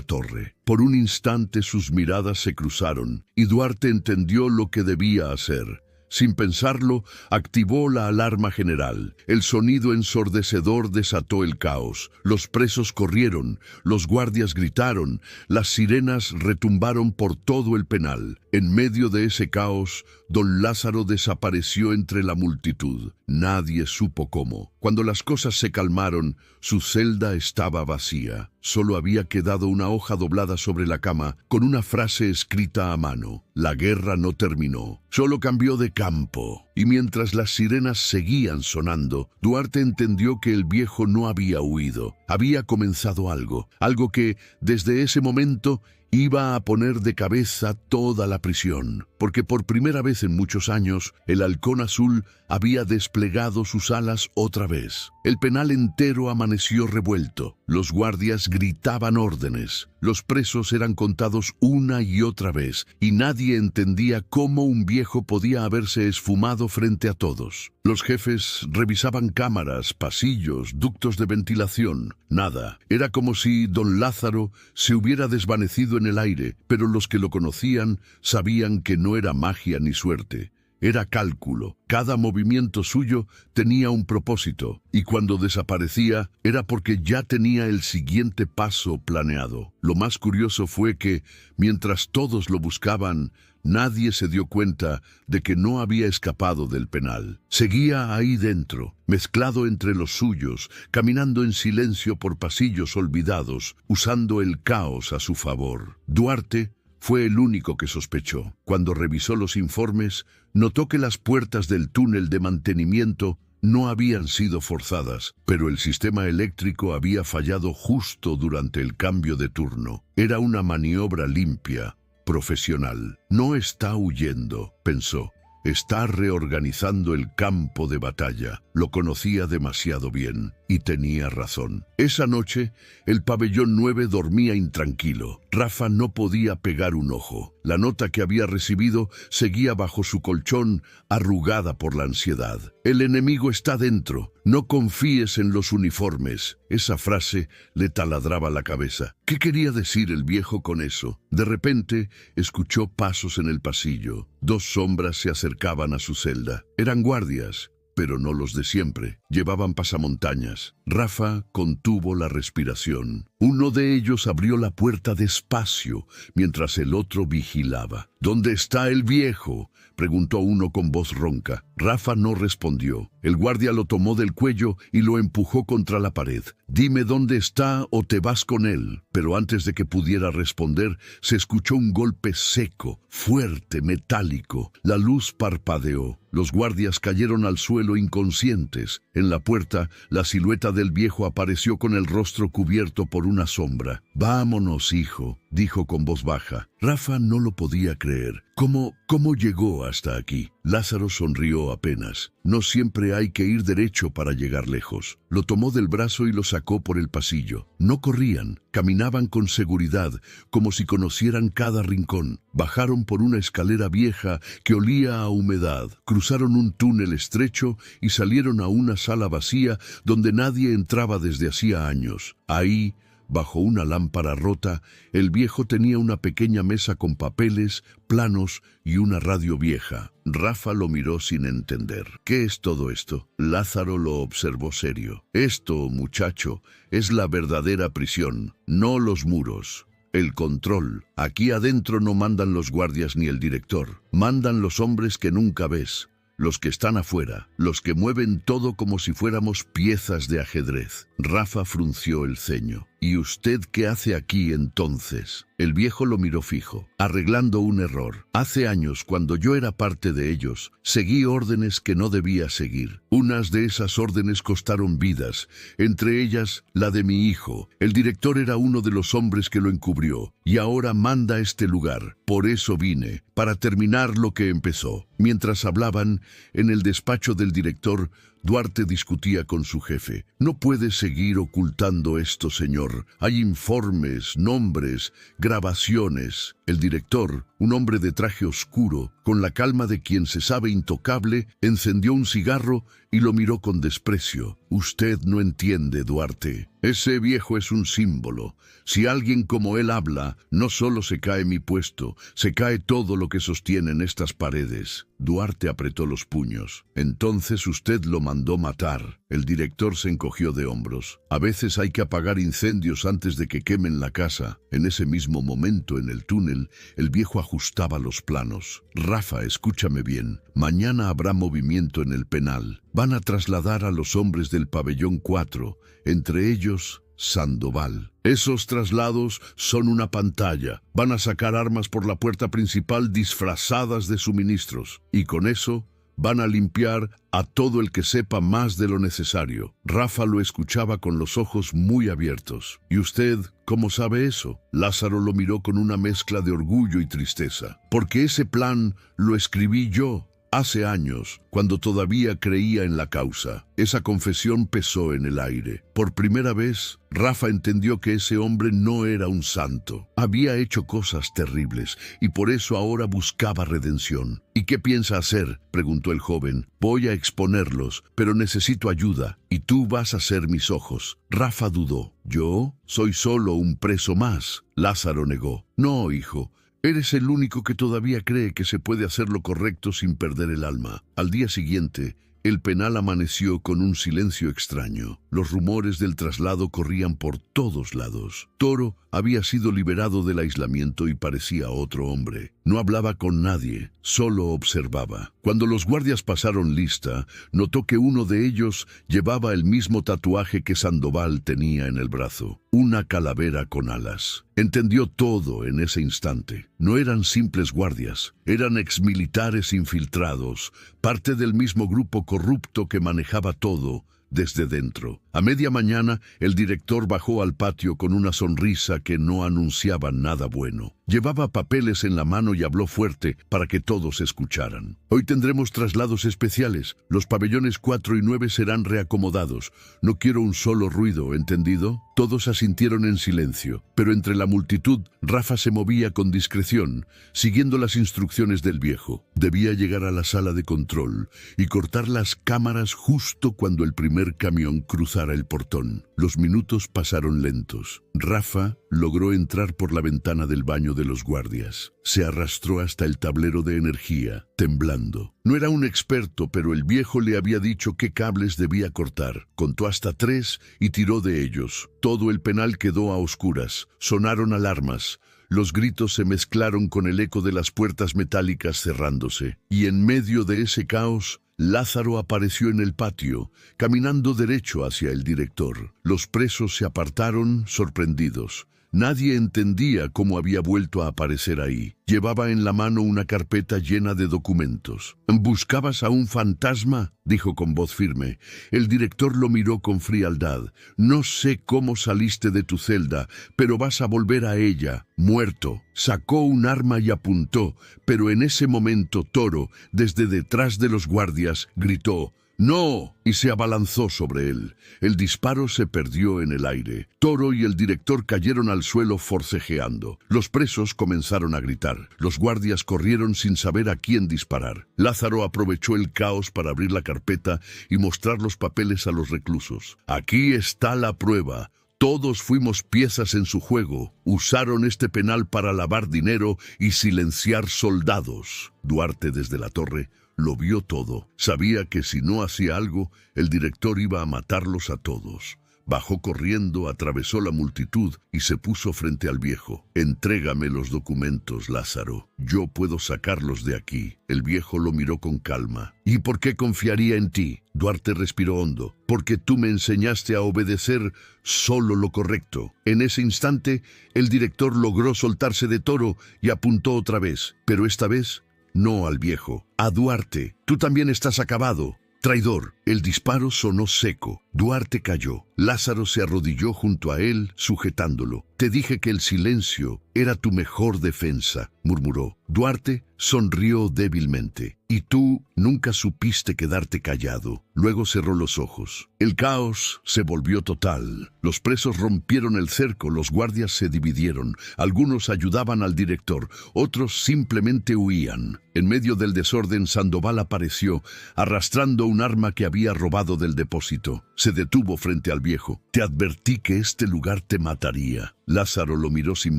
torre. Por un instante sus miradas se cruzaron, y Duarte entendió lo que debía hacer. Sin pensarlo, activó la alarma general. El sonido ensordecedor desató el caos. Los presos corrieron, los guardias gritaron, las sirenas retumbaron por todo el penal. En medio de ese caos, don Lázaro desapareció entre la multitud. Nadie supo cómo. Cuando las cosas se calmaron, su celda estaba vacía. Solo había quedado una hoja doblada sobre la cama con una frase escrita a mano. La guerra no terminó, solo cambió de campo. Y mientras las sirenas seguían sonando, Duarte entendió que el viejo no había huido. Había comenzado algo que, desde ese momento, iba a poner de cabeza toda la prisión, porque por primera vez en muchos años, el halcón azul había desplegado sus alas otra vez. El penal entero amaneció revuelto. Los guardias gritaban órdenes. Los presos eran contados una y otra vez, y nadie entendía cómo un viejo podía haberse esfumado frente a todos. Los jefes revisaban cámaras, pasillos, ductos de ventilación. Nada. Era como si don Lázaro se hubiera desvanecido en el aire, pero los que lo conocían sabían que no era magia ni suerte. Era cálculo. Cada movimiento suyo tenía un propósito, y cuando desaparecía era porque ya tenía el siguiente paso planeado. Lo más curioso fue que, mientras todos lo buscaban, nadie se dio cuenta de que no había escapado del penal. Seguía ahí dentro, mezclado entre los suyos, caminando en silencio por pasillos olvidados, usando el caos a su favor. Duarte fue el único que sospechó. Cuando revisó los informes, notó que las puertas del túnel de mantenimiento no habían sido forzadas, pero el sistema eléctrico había fallado justo durante el cambio de turno. Era una maniobra limpia, profesional. «No está huyendo», pensó. «Está reorganizando el campo de batalla». Lo conocía demasiado bien, y tenía razón. Esa noche, el pabellón 9 dormía intranquilo. Rafa no podía pegar un ojo. La nota que había recibido seguía bajo su colchón, arrugada por la ansiedad. «El enemigo está dentro. No confíes en los uniformes». Esa frase le taladraba la cabeza. ¿Qué quería decir el viejo con eso? De repente, escuchó pasos en el pasillo. Dos sombras se acercaban a su celda. Eran guardias, pero no los de siempre. Llevaban pasamontañas. Rafa contuvo la respiración. Uno de ellos abrió la puerta despacio, mientras el otro vigilaba. ¿Dónde está el viejo?, preguntó uno con voz ronca. Rafa no respondió. El guardia lo tomó del cuello y lo empujó contra la pared. «Dime dónde está o te vas con él». Pero antes de que pudiera responder, se escuchó un golpe seco, fuerte, metálico. La luz parpadeó. Los guardias cayeron al suelo inconscientes. En la puerta, la silueta del viejo apareció con el rostro cubierto por una sombra. «Vámonos, hijo», dijo con voz baja. Rafa no lo podía creer. ¿Cómo llegó hasta aquí? Lázaro sonrió apenas. No siempre hay que ir derecho para llegar lejos. Lo tomó del brazo y lo sacó por el pasillo. No corrían, caminaban con seguridad, como si conocieran cada rincón. Bajaron por una escalera vieja que olía a humedad. Cruzaron un túnel estrecho y salieron a una sala vacía donde nadie entraba desde hacía años. Ahí, bajo una lámpara rota, el viejo tenía una pequeña mesa con papeles, planos y una radio vieja. Rafa lo miró sin entender. ¿Qué es todo esto? Lázaro lo observó serio. Esto, muchacho, es la verdadera prisión, no los muros. El control. Aquí adentro no mandan los guardias ni el director. Mandan los hombres que nunca ves. Los que están afuera, los que mueven todo como si fuéramos piezas de ajedrez. Rafa frunció el ceño. ¿Y usted qué hace aquí entonces? El viejo lo miró fijo, arreglando un error. Hace años, cuando yo era parte de ellos, seguí órdenes que no debía seguir. Unas de esas órdenes costaron vidas, entre ellas la de mi hijo. El director era uno de los hombres que lo encubrió, y ahora manda este lugar. Por eso vine, para terminar lo que empezó. Mientras hablaban, en el despacho del director, Duarte discutía con su jefe. «No puede seguir ocultando esto, señor. Hay informes, nombres, grabaciones». El director, un hombre de traje oscuro, con la calma de quien se sabe intocable, encendió un cigarro y lo miró con desprecio. «Usted no entiende, Duarte. Ese viejo es un símbolo. Si alguien como él habla, no solo se cae mi puesto, se cae todo lo que sostienen estas paredes». Duarte apretó los puños. «Entonces usted lo mandó matar». El director se encogió de hombros. «A veces hay que apagar incendios antes de que quemen la casa». En ese mismo momento, en el túnel, el viejo ajustaba los planos. «Rafa, escúchame bien. Mañana habrá movimiento en el penal. Van a trasladar a los hombres del pabellón 4, entre ellos Sandoval. Esos traslados son una pantalla. Van a sacar armas por la puerta principal disfrazadas de suministros. Y con eso van a limpiar a todo el que sepa más de lo necesario». Rafa lo escuchaba con los ojos muy abiertos. «¿Y usted cómo sabe eso?». Lázaro lo miró con una mezcla de orgullo y tristeza. «Porque ese plan lo escribí yo. Hace años, cuando todavía creía en la causa». Esa confesión pesó en el aire. Por primera vez, Rafa entendió que ese hombre no era un santo. Había hecho cosas terribles y por eso ahora buscaba redención. «¿Y qué piensa hacer?», preguntó el joven. «Voy a exponerlos, pero necesito ayuda, y tú vas a ser mis ojos». Rafa dudó. «¿Yo? Soy solo un preso más». Lázaro negó. «No, hijo. Eres el único que todavía cree que se puede hacer lo correcto sin perder el alma». Al día siguiente, el penal amaneció con un silencio extraño. Los rumores del traslado corrían por todos lados. Toro había sido liberado del aislamiento y parecía otro hombre. No hablaba con nadie, solo observaba. Cuando los guardias pasaron lista, notó que uno de ellos llevaba el mismo tatuaje que Sandoval tenía en el brazo, una calavera con alas. Entendió todo en ese instante. No eran simples guardias, eran exmilitares infiltrados, parte del mismo grupo corrupto que manejaba todo desde dentro. A media mañana, el director bajó al patio con una sonrisa que no anunciaba nada bueno. Llevaba papeles en la mano y habló fuerte para que todos escucharan. «Hoy tendremos traslados especiales. Los pabellones 4 y 9 serán reacomodados. No quiero un solo ruido, ¿entendido?». Todos asintieron en silencio, pero entre la multitud, Rafa se movía con discreción, siguiendo las instrucciones del viejo. Debía llegar a la sala de control y cortar las cámaras justo cuando el primer camión cruzara forzara el portón. Los minutos pasaron lentos. Rafa logró entrar por la ventana del baño de los guardias. Se arrastró hasta el tablero de energía, temblando. No era un experto, pero el viejo le había dicho qué cables debía cortar. Contó hasta 3 y tiró de ellos. Todo el penal quedó a oscuras. Sonaron alarmas. Los gritos se mezclaron con el eco de las puertas metálicas cerrándose. Y en medio de ese caos, Lázaro apareció en el patio, caminando derecho hacia el director. Los presos se apartaron, sorprendidos. Nadie entendía cómo había vuelto a aparecer ahí. Llevaba en la mano una carpeta llena de documentos. «¿Buscabas a un fantasma?», dijo con voz firme. El director lo miró con frialdad. «No sé cómo saliste de tu celda, pero vas a volver a ella, muerto». Sacó un arma y apuntó, pero en ese momento Toro, desde detrás de los guardias, gritó «¡No!» y se abalanzó sobre él. El disparo se perdió en el aire. Toro y el director cayeron al suelo forcejeando. Los presos comenzaron a gritar. Los guardias corrieron sin saber a quién disparar. Lázaro aprovechó el caos para abrir la carpeta y mostrar los papeles a los reclusos. «Aquí está la prueba. Todos fuimos piezas en su juego. Usaron este penal para lavar dinero y silenciar soldados». Duarte, desde la torre, lo vio todo. Sabía que si no hacía algo, el director iba a matarlos a todos. Bajó corriendo, atravesó la multitud y se puso frente al viejo. «Entrégame los documentos, Lázaro. Yo puedo sacarlos de aquí». El viejo lo miró con calma. «¿Y por qué confiaría en ti?». Duarte respiró hondo. «Porque tú me enseñaste a obedecer solo lo correcto». En ese instante, el director logró soltarse de Toro y apuntó otra vez, pero esta vez no al viejo, a Duarte. «Tú también estás acabado, traidor». El disparo sonó seco. Duarte cayó. Lázaro se arrodilló junto a él, sujetándolo. «Te dije que el silencio era tu mejor defensa», murmuró. Duarte sonrió débilmente. «Y tú nunca supiste quedarte callado». Luego cerró los ojos. El caos se volvió total. Los presos rompieron el cerco, los guardias se dividieron. Algunos ayudaban al director, otros simplemente huían. En medio del desorden, Sandoval apareció, arrastrando un arma que había robado del depósito. Se detuvo frente al viejo. «Te advertí que este lugar te mataría». Lázaro lo miró sin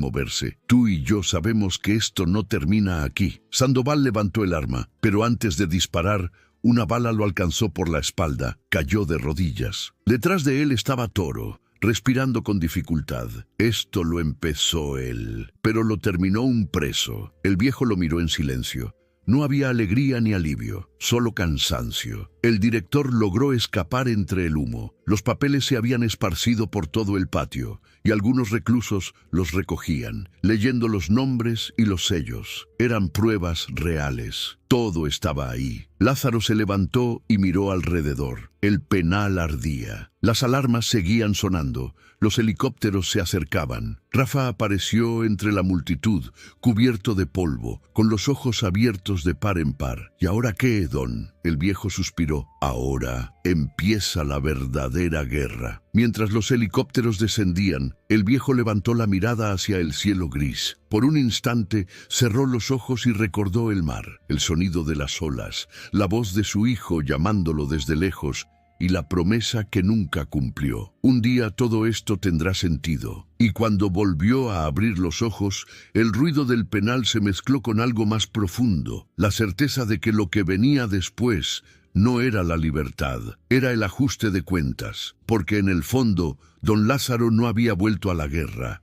moverse. «Tú y yo sabemos que esto no termina aquí». Sandoval levantó el arma, pero antes de disparar, una bala lo alcanzó por la espalda. Cayó de rodillas. Detrás de él estaba Toro, respirando con dificultad. Esto lo empezó él, pero lo terminó un preso. El viejo lo miró en silencio. No había alegría ni alivio, solo cansancio. El director logró escapar entre el humo. Los papeles se habían esparcido por todo el patio, y algunos reclusos los recogían, leyendo los nombres y los sellos. Eran pruebas reales. Todo estaba ahí. Lázaro se levantó y miró alrededor. El penal ardía. Las alarmas seguían sonando. Los helicópteros se acercaban. Rafa apareció entre la multitud, cubierto de polvo, con los ojos abiertos de par en par. «¿Y ahora qué, don?». El viejo suspiró. «Ahora empieza la verdadera guerra». Mientras los helicópteros descendían, el viejo levantó la mirada hacia el cielo gris. Por un instante cerró los ojos y recordó el mar, el sonido de las olas, la voz de su hijo llamándolo desde lejos y la promesa que nunca cumplió. Un día todo esto tendrá sentido. Y cuando volvió a abrir los ojos, el ruido del penal se mezcló con algo más profundo, la certeza de que lo que venía después no era la libertad, era el ajuste de cuentas, porque en el fondo, don Lázaro no había vuelto a la guerra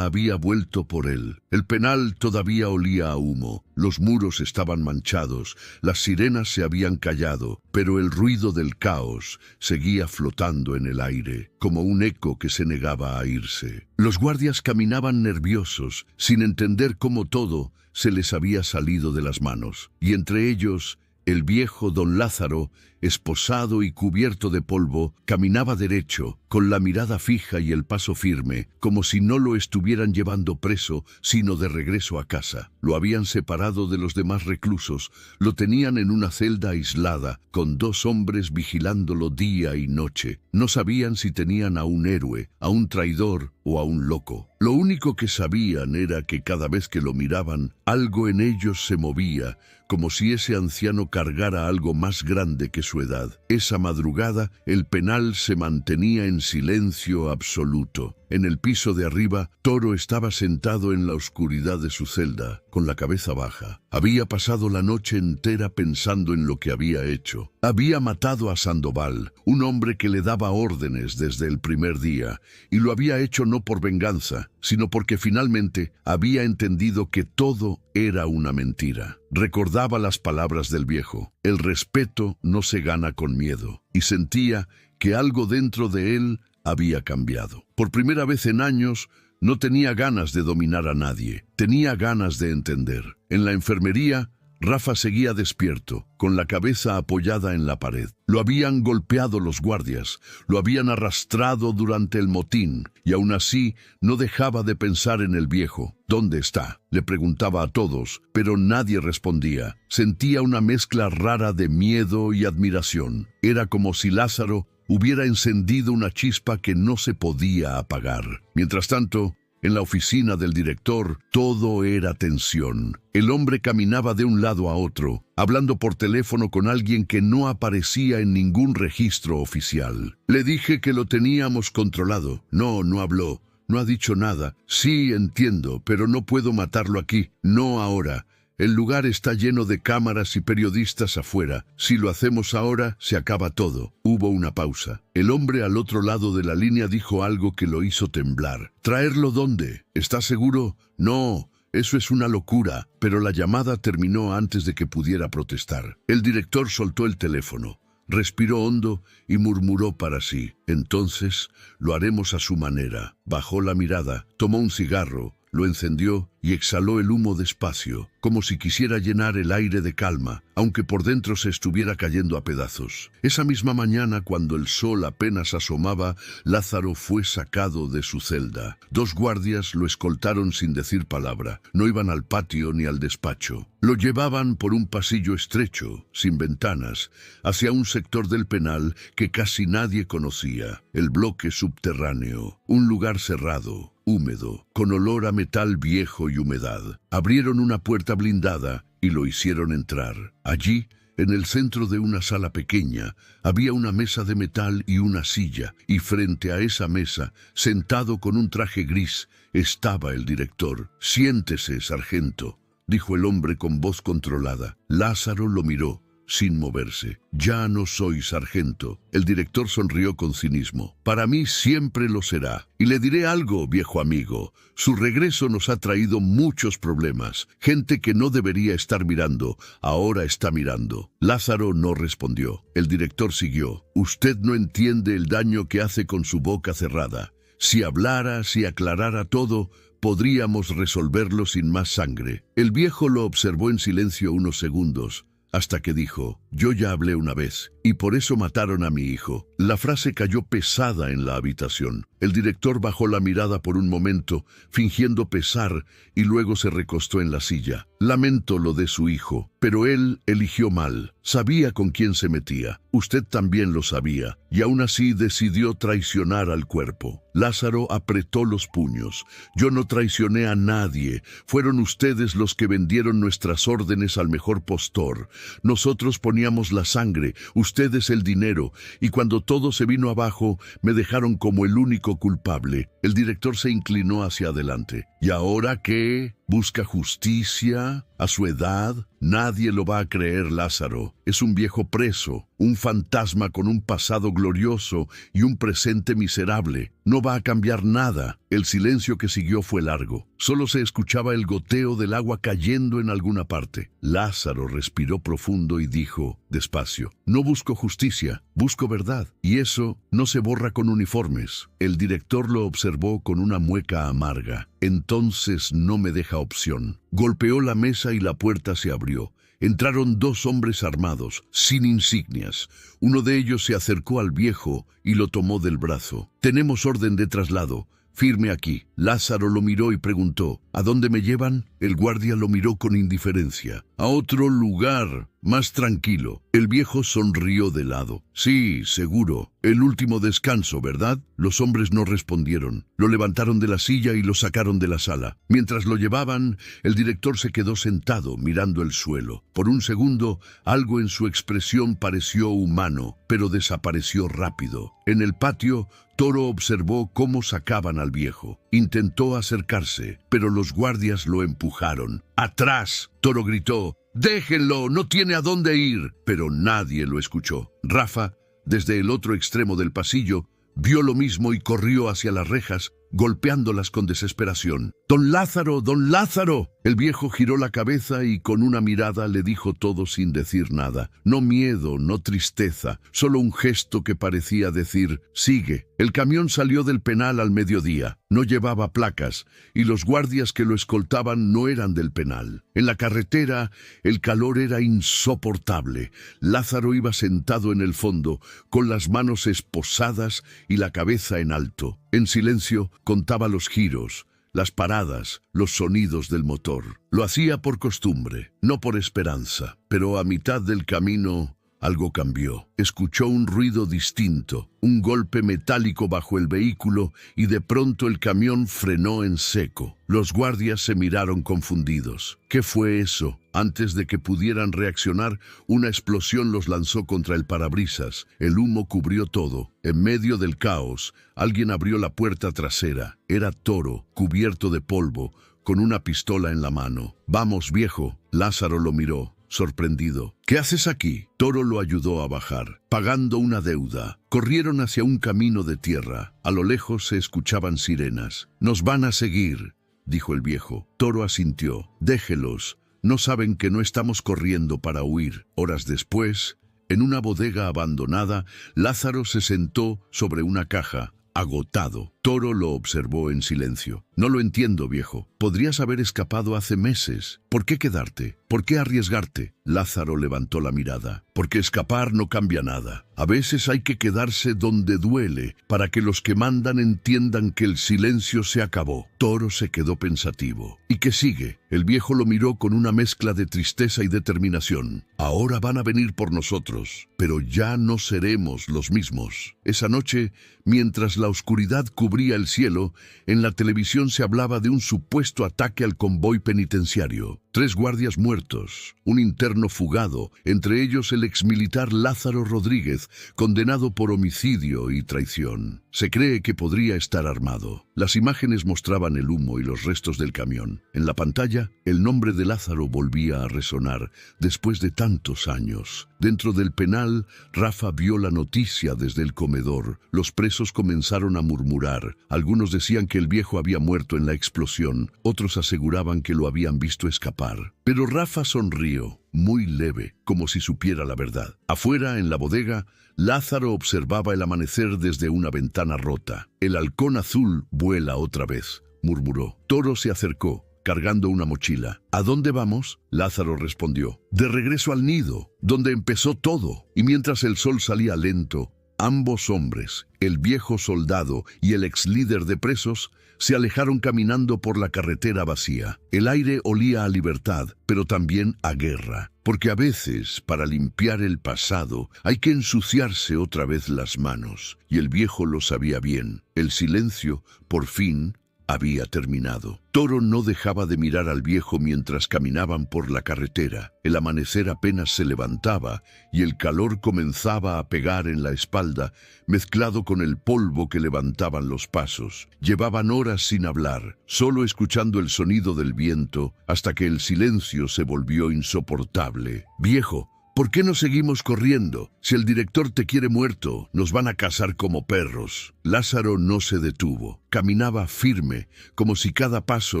había vuelto por él. El penal todavía olía a humo, los muros estaban manchados, las sirenas se habían callado, pero el ruido del caos seguía flotando en el aire, como un eco que se negaba a irse. Los guardias caminaban nerviosos, sin entender cómo todo se les había salido de las manos, y entre ellos, el viejo don Lázaro, esposado y cubierto de polvo, caminaba derecho, con la mirada fija y el paso firme, como si no lo estuvieran llevando preso, sino de regreso a casa. Lo habían separado de los demás reclusos, lo tenían en una celda aislada, con 2 hombres vigilándolo día y noche. No sabían si tenían a un héroe, a un traidor o a un loco. Lo único que sabían era que cada vez que lo miraban, algo en ellos se movía, como si ese anciano cargara algo más grande que su edad. Esa madrugada, el penal se mantenía en silencio absoluto. En el piso de arriba, Toro estaba sentado en la oscuridad de su celda, con la cabeza baja. Había pasado la noche entera pensando en lo que había hecho. Había matado a Sandoval, un hombre que le daba órdenes desde el primer día, y lo había hecho no por venganza, sino porque finalmente había entendido que todo era una mentira. Recordaba las palabras del viejo: el respeto no se gana con miedo, y sentía que algo dentro de él había cambiado. Por primera vez en años, no tenía ganas de dominar a nadie, tenía ganas de entender. En la enfermería, Rafa seguía despierto, con la cabeza apoyada en la pared. Lo habían golpeado los guardias, lo habían arrastrado durante el motín, y aún así no dejaba de pensar en el viejo. ¿Dónde está?, le preguntaba a todos, pero nadie respondía. Sentía una mezcla rara de miedo y admiración. Era como si Lázaro hubiera encendido una chispa que no se podía apagar. Mientras tanto, en la oficina del director, todo era tensión. El hombre caminaba de un lado a otro, hablando por teléfono con alguien que no aparecía en ningún registro oficial. Le dije que lo teníamos controlado. No habló. No ha dicho nada. Sí, entiendo, pero no puedo matarlo aquí. No ahora. El lugar está lleno de cámaras y periodistas afuera. Si lo hacemos ahora, se acaba todo. Hubo una pausa. El hombre al otro lado de la línea dijo algo que lo hizo temblar. ¿Traerlo dónde? ¿Estás seguro? No, eso es una locura. Pero la llamada terminó antes de que pudiera protestar. El director soltó el teléfono. Respiró hondo y murmuró para sí: entonces lo haremos a su manera. Bajó la mirada, tomó un cigarro, lo encendió y exhaló el humo despacio, como si quisiera llenar el aire de calma, aunque por dentro se estuviera cayendo a pedazos. Esa misma mañana, cuando el sol apenas asomaba, Lázaro fue sacado de su celda. 2 guardias lo escoltaron sin decir palabra. No iban al patio ni al despacho. Lo llevaban por un pasillo estrecho, sin ventanas, hacia un sector del penal que casi nadie conocía: el bloque subterráneo, un lugar cerrado, húmedo, con olor a metal viejo y humedad. Abrieron una puerta blindada y lo hicieron entrar. Allí, en el centro de una sala pequeña, había una mesa de metal y una silla, y frente a esa mesa, sentado con un traje gris, estaba el director. «Siéntese, sargento», dijo el hombre con voz controlada. Lázaro lo miró, sin moverse. «Ya no soy sargento». El director sonrió con cinismo. «Para mí siempre lo será. Y le diré algo, viejo amigo. Su regreso nos ha traído muchos problemas. Gente que no debería estar mirando, ahora está mirando». Lázaro no respondió. El director siguió. «Usted no entiende el daño que hace con su boca cerrada. Si hablara, si aclarara todo, podríamos resolverlo sin más sangre». El viejo lo observó en silencio unos segundos, hasta que dijo: «Yo ya hablé una vez, y por eso mataron a mi hijo». La frase cayó pesada en la habitación. El director bajó la mirada por un momento, fingiendo pesar, y luego se recostó en la silla. «Lamento lo de su hijo, pero él eligió mal. Sabía con quién se metía. Usted también lo sabía, y aún así decidió traicionar al cuerpo». Lázaro apretó los puños. «Yo no traicioné a nadie. Fueron ustedes los que vendieron nuestras órdenes al mejor postor. Nosotros poníamos la sangre, ustedes el dinero, y cuando todo se vino abajo, me dejaron como el único culpable». El director se inclinó hacia adelante. «¿Y ahora qué? ¿Busca justicia? A su edad, nadie lo va a creer, Lázaro. Es un viejo preso, un fantasma con un pasado glorioso y un presente miserable. No va a cambiar nada». El silencio que siguió fue largo. Solo se escuchaba el goteo del agua cayendo en alguna parte. Lázaro respiró profundo y dijo, despacio: «No busco justicia, busco verdad. Y eso no se borra con uniformes». El director lo observó con una mueca amarga. «Entonces no me deja opción». Golpeó la mesa y la puerta se abrió. Entraron 2 hombres armados, sin insignias. Uno de ellos se acercó al viejo y lo tomó del brazo. «Tenemos orden de traslado. firme aquí. Lázaro lo miró y preguntó, ¿a dónde me llevan? El guardia lo miró con indiferencia. A otro lugar, más tranquilo. El viejo sonrió de lado. Sí, seguro. El último descanso, ¿verdad? Los hombres no respondieron. Lo levantaron de la silla y lo sacaron de la sala. Mientras lo llevaban, el director se quedó sentado, mirando el suelo. Por un segundo, algo en su expresión pareció humano, pero desapareció rápido. En el patio, Toro observó cómo sacaban al viejo. Intentó acercarse, pero los guardias lo empujaron. ¡Atrás! Toro gritó. ¡Déjenlo! ¡No tiene a dónde ir! Pero nadie lo escuchó. Rafa, desde el otro extremo del pasillo, vio lo mismo y corrió hacia las rejas, golpeándolas con desesperación. ¡Don Lázaro! ¡Don Lázaro! El viejo giró la cabeza y con una mirada le dijo todo sin decir nada. No miedo, no tristeza, solo un gesto que parecía decir, sigue. El camión salió del penal al mediodía. No llevaba placas y los guardias que lo escoltaban no eran del penal. En la carretera el calor era insoportable. Lázaro iba sentado en el fondo, con las manos esposadas y la cabeza en alto. En silencio contaba los giros, las paradas, los sonidos del motor. Lo hacía por costumbre, no por esperanza. Pero a mitad del camino algo cambió. Escuchó un ruido distinto, un golpe metálico bajo el vehículo y de pronto el camión frenó en seco. Los guardias se miraron confundidos. ¿Qué fue eso? Antes de que pudieran reaccionar, una explosión los lanzó contra el parabrisas. El humo cubrió todo. En medio del caos, alguien abrió la puerta trasera. Era Toro, cubierto de polvo, con una pistola en la mano. «Vamos, viejo». Lázaro lo miró, sorprendido. «¿Qué haces aquí?» Toro lo ayudó a bajar, pagando una deuda. Corrieron hacia un camino de tierra. A lo lejos se escuchaban sirenas. «Nos van a seguir», dijo el viejo. Toro asintió. «Déjelos. No saben que no estamos corriendo para huir». Horas después, en una bodega abandonada, Lázaro se sentó sobre una caja, agotado. Toro lo observó en silencio. «No lo entiendo, viejo. Podrías haber escapado hace meses. ¿Por qué quedarte? ¿Por qué arriesgarte?» Lázaro levantó la mirada. «Porque escapar no cambia nada. A veces hay que quedarse donde duele para que los que mandan entiendan que el silencio se acabó». Toro se quedó pensativo. «¿Y qué sigue?» El viejo lo miró con una mezcla de tristeza y determinación. «Ahora van a venir por nosotros, pero ya no seremos los mismos». Esa noche, mientras la oscuridad cubría el cielo, en la televisión se hablaba de un supuesto ataque al convoy penitenciario. 3 guardias muertos, un interno fugado, entre ellos el exmilitar Lázaro Rodríguez, condenado por homicidio y traición. Se cree que podría estar armado. Las imágenes mostraban el humo y los restos del camión. En la pantalla, el nombre de Lázaro volvía a resonar después de tantos años. Dentro del penal, Rafa vio la noticia desde el comedor. Los presos comenzaron a murmurar. Algunos decían que el viejo había muerto en la explosión, otros aseguraban que lo habían visto escapar. Pero Rafa sonrió, muy leve, como si supiera la verdad. Afuera, en la bodega, Lázaro observaba el amanecer desde una ventana rota. «El halcón azul vuela otra vez», murmuró. Toro se acercó, cargando una mochila. «¿A dónde vamos?» Lázaro respondió. «De regreso al nido, donde empezó todo». Y mientras el sol salía lento, ambos hombres, el viejo soldado y el ex líder de presos, se alejaron caminando por la carretera vacía. El aire olía a libertad, pero también a guerra, porque a veces, para limpiar el pasado, hay que ensuciarse otra vez las manos, y el viejo lo sabía bien. El silencio, por fin, había terminado. Toro no dejaba de mirar al viejo mientras caminaban por la carretera. El amanecer apenas se levantaba y el calor comenzaba a pegar en la espalda, mezclado con el polvo que levantaban los pasos. Llevaban horas sin hablar, solo escuchando el sonido del viento, hasta que el silencio se volvió insoportable. «Viejo, ¿por qué no seguimos corriendo? Si el director te quiere muerto, nos van a cazar como perros». Lázaro no se detuvo. Caminaba firme, como si cada paso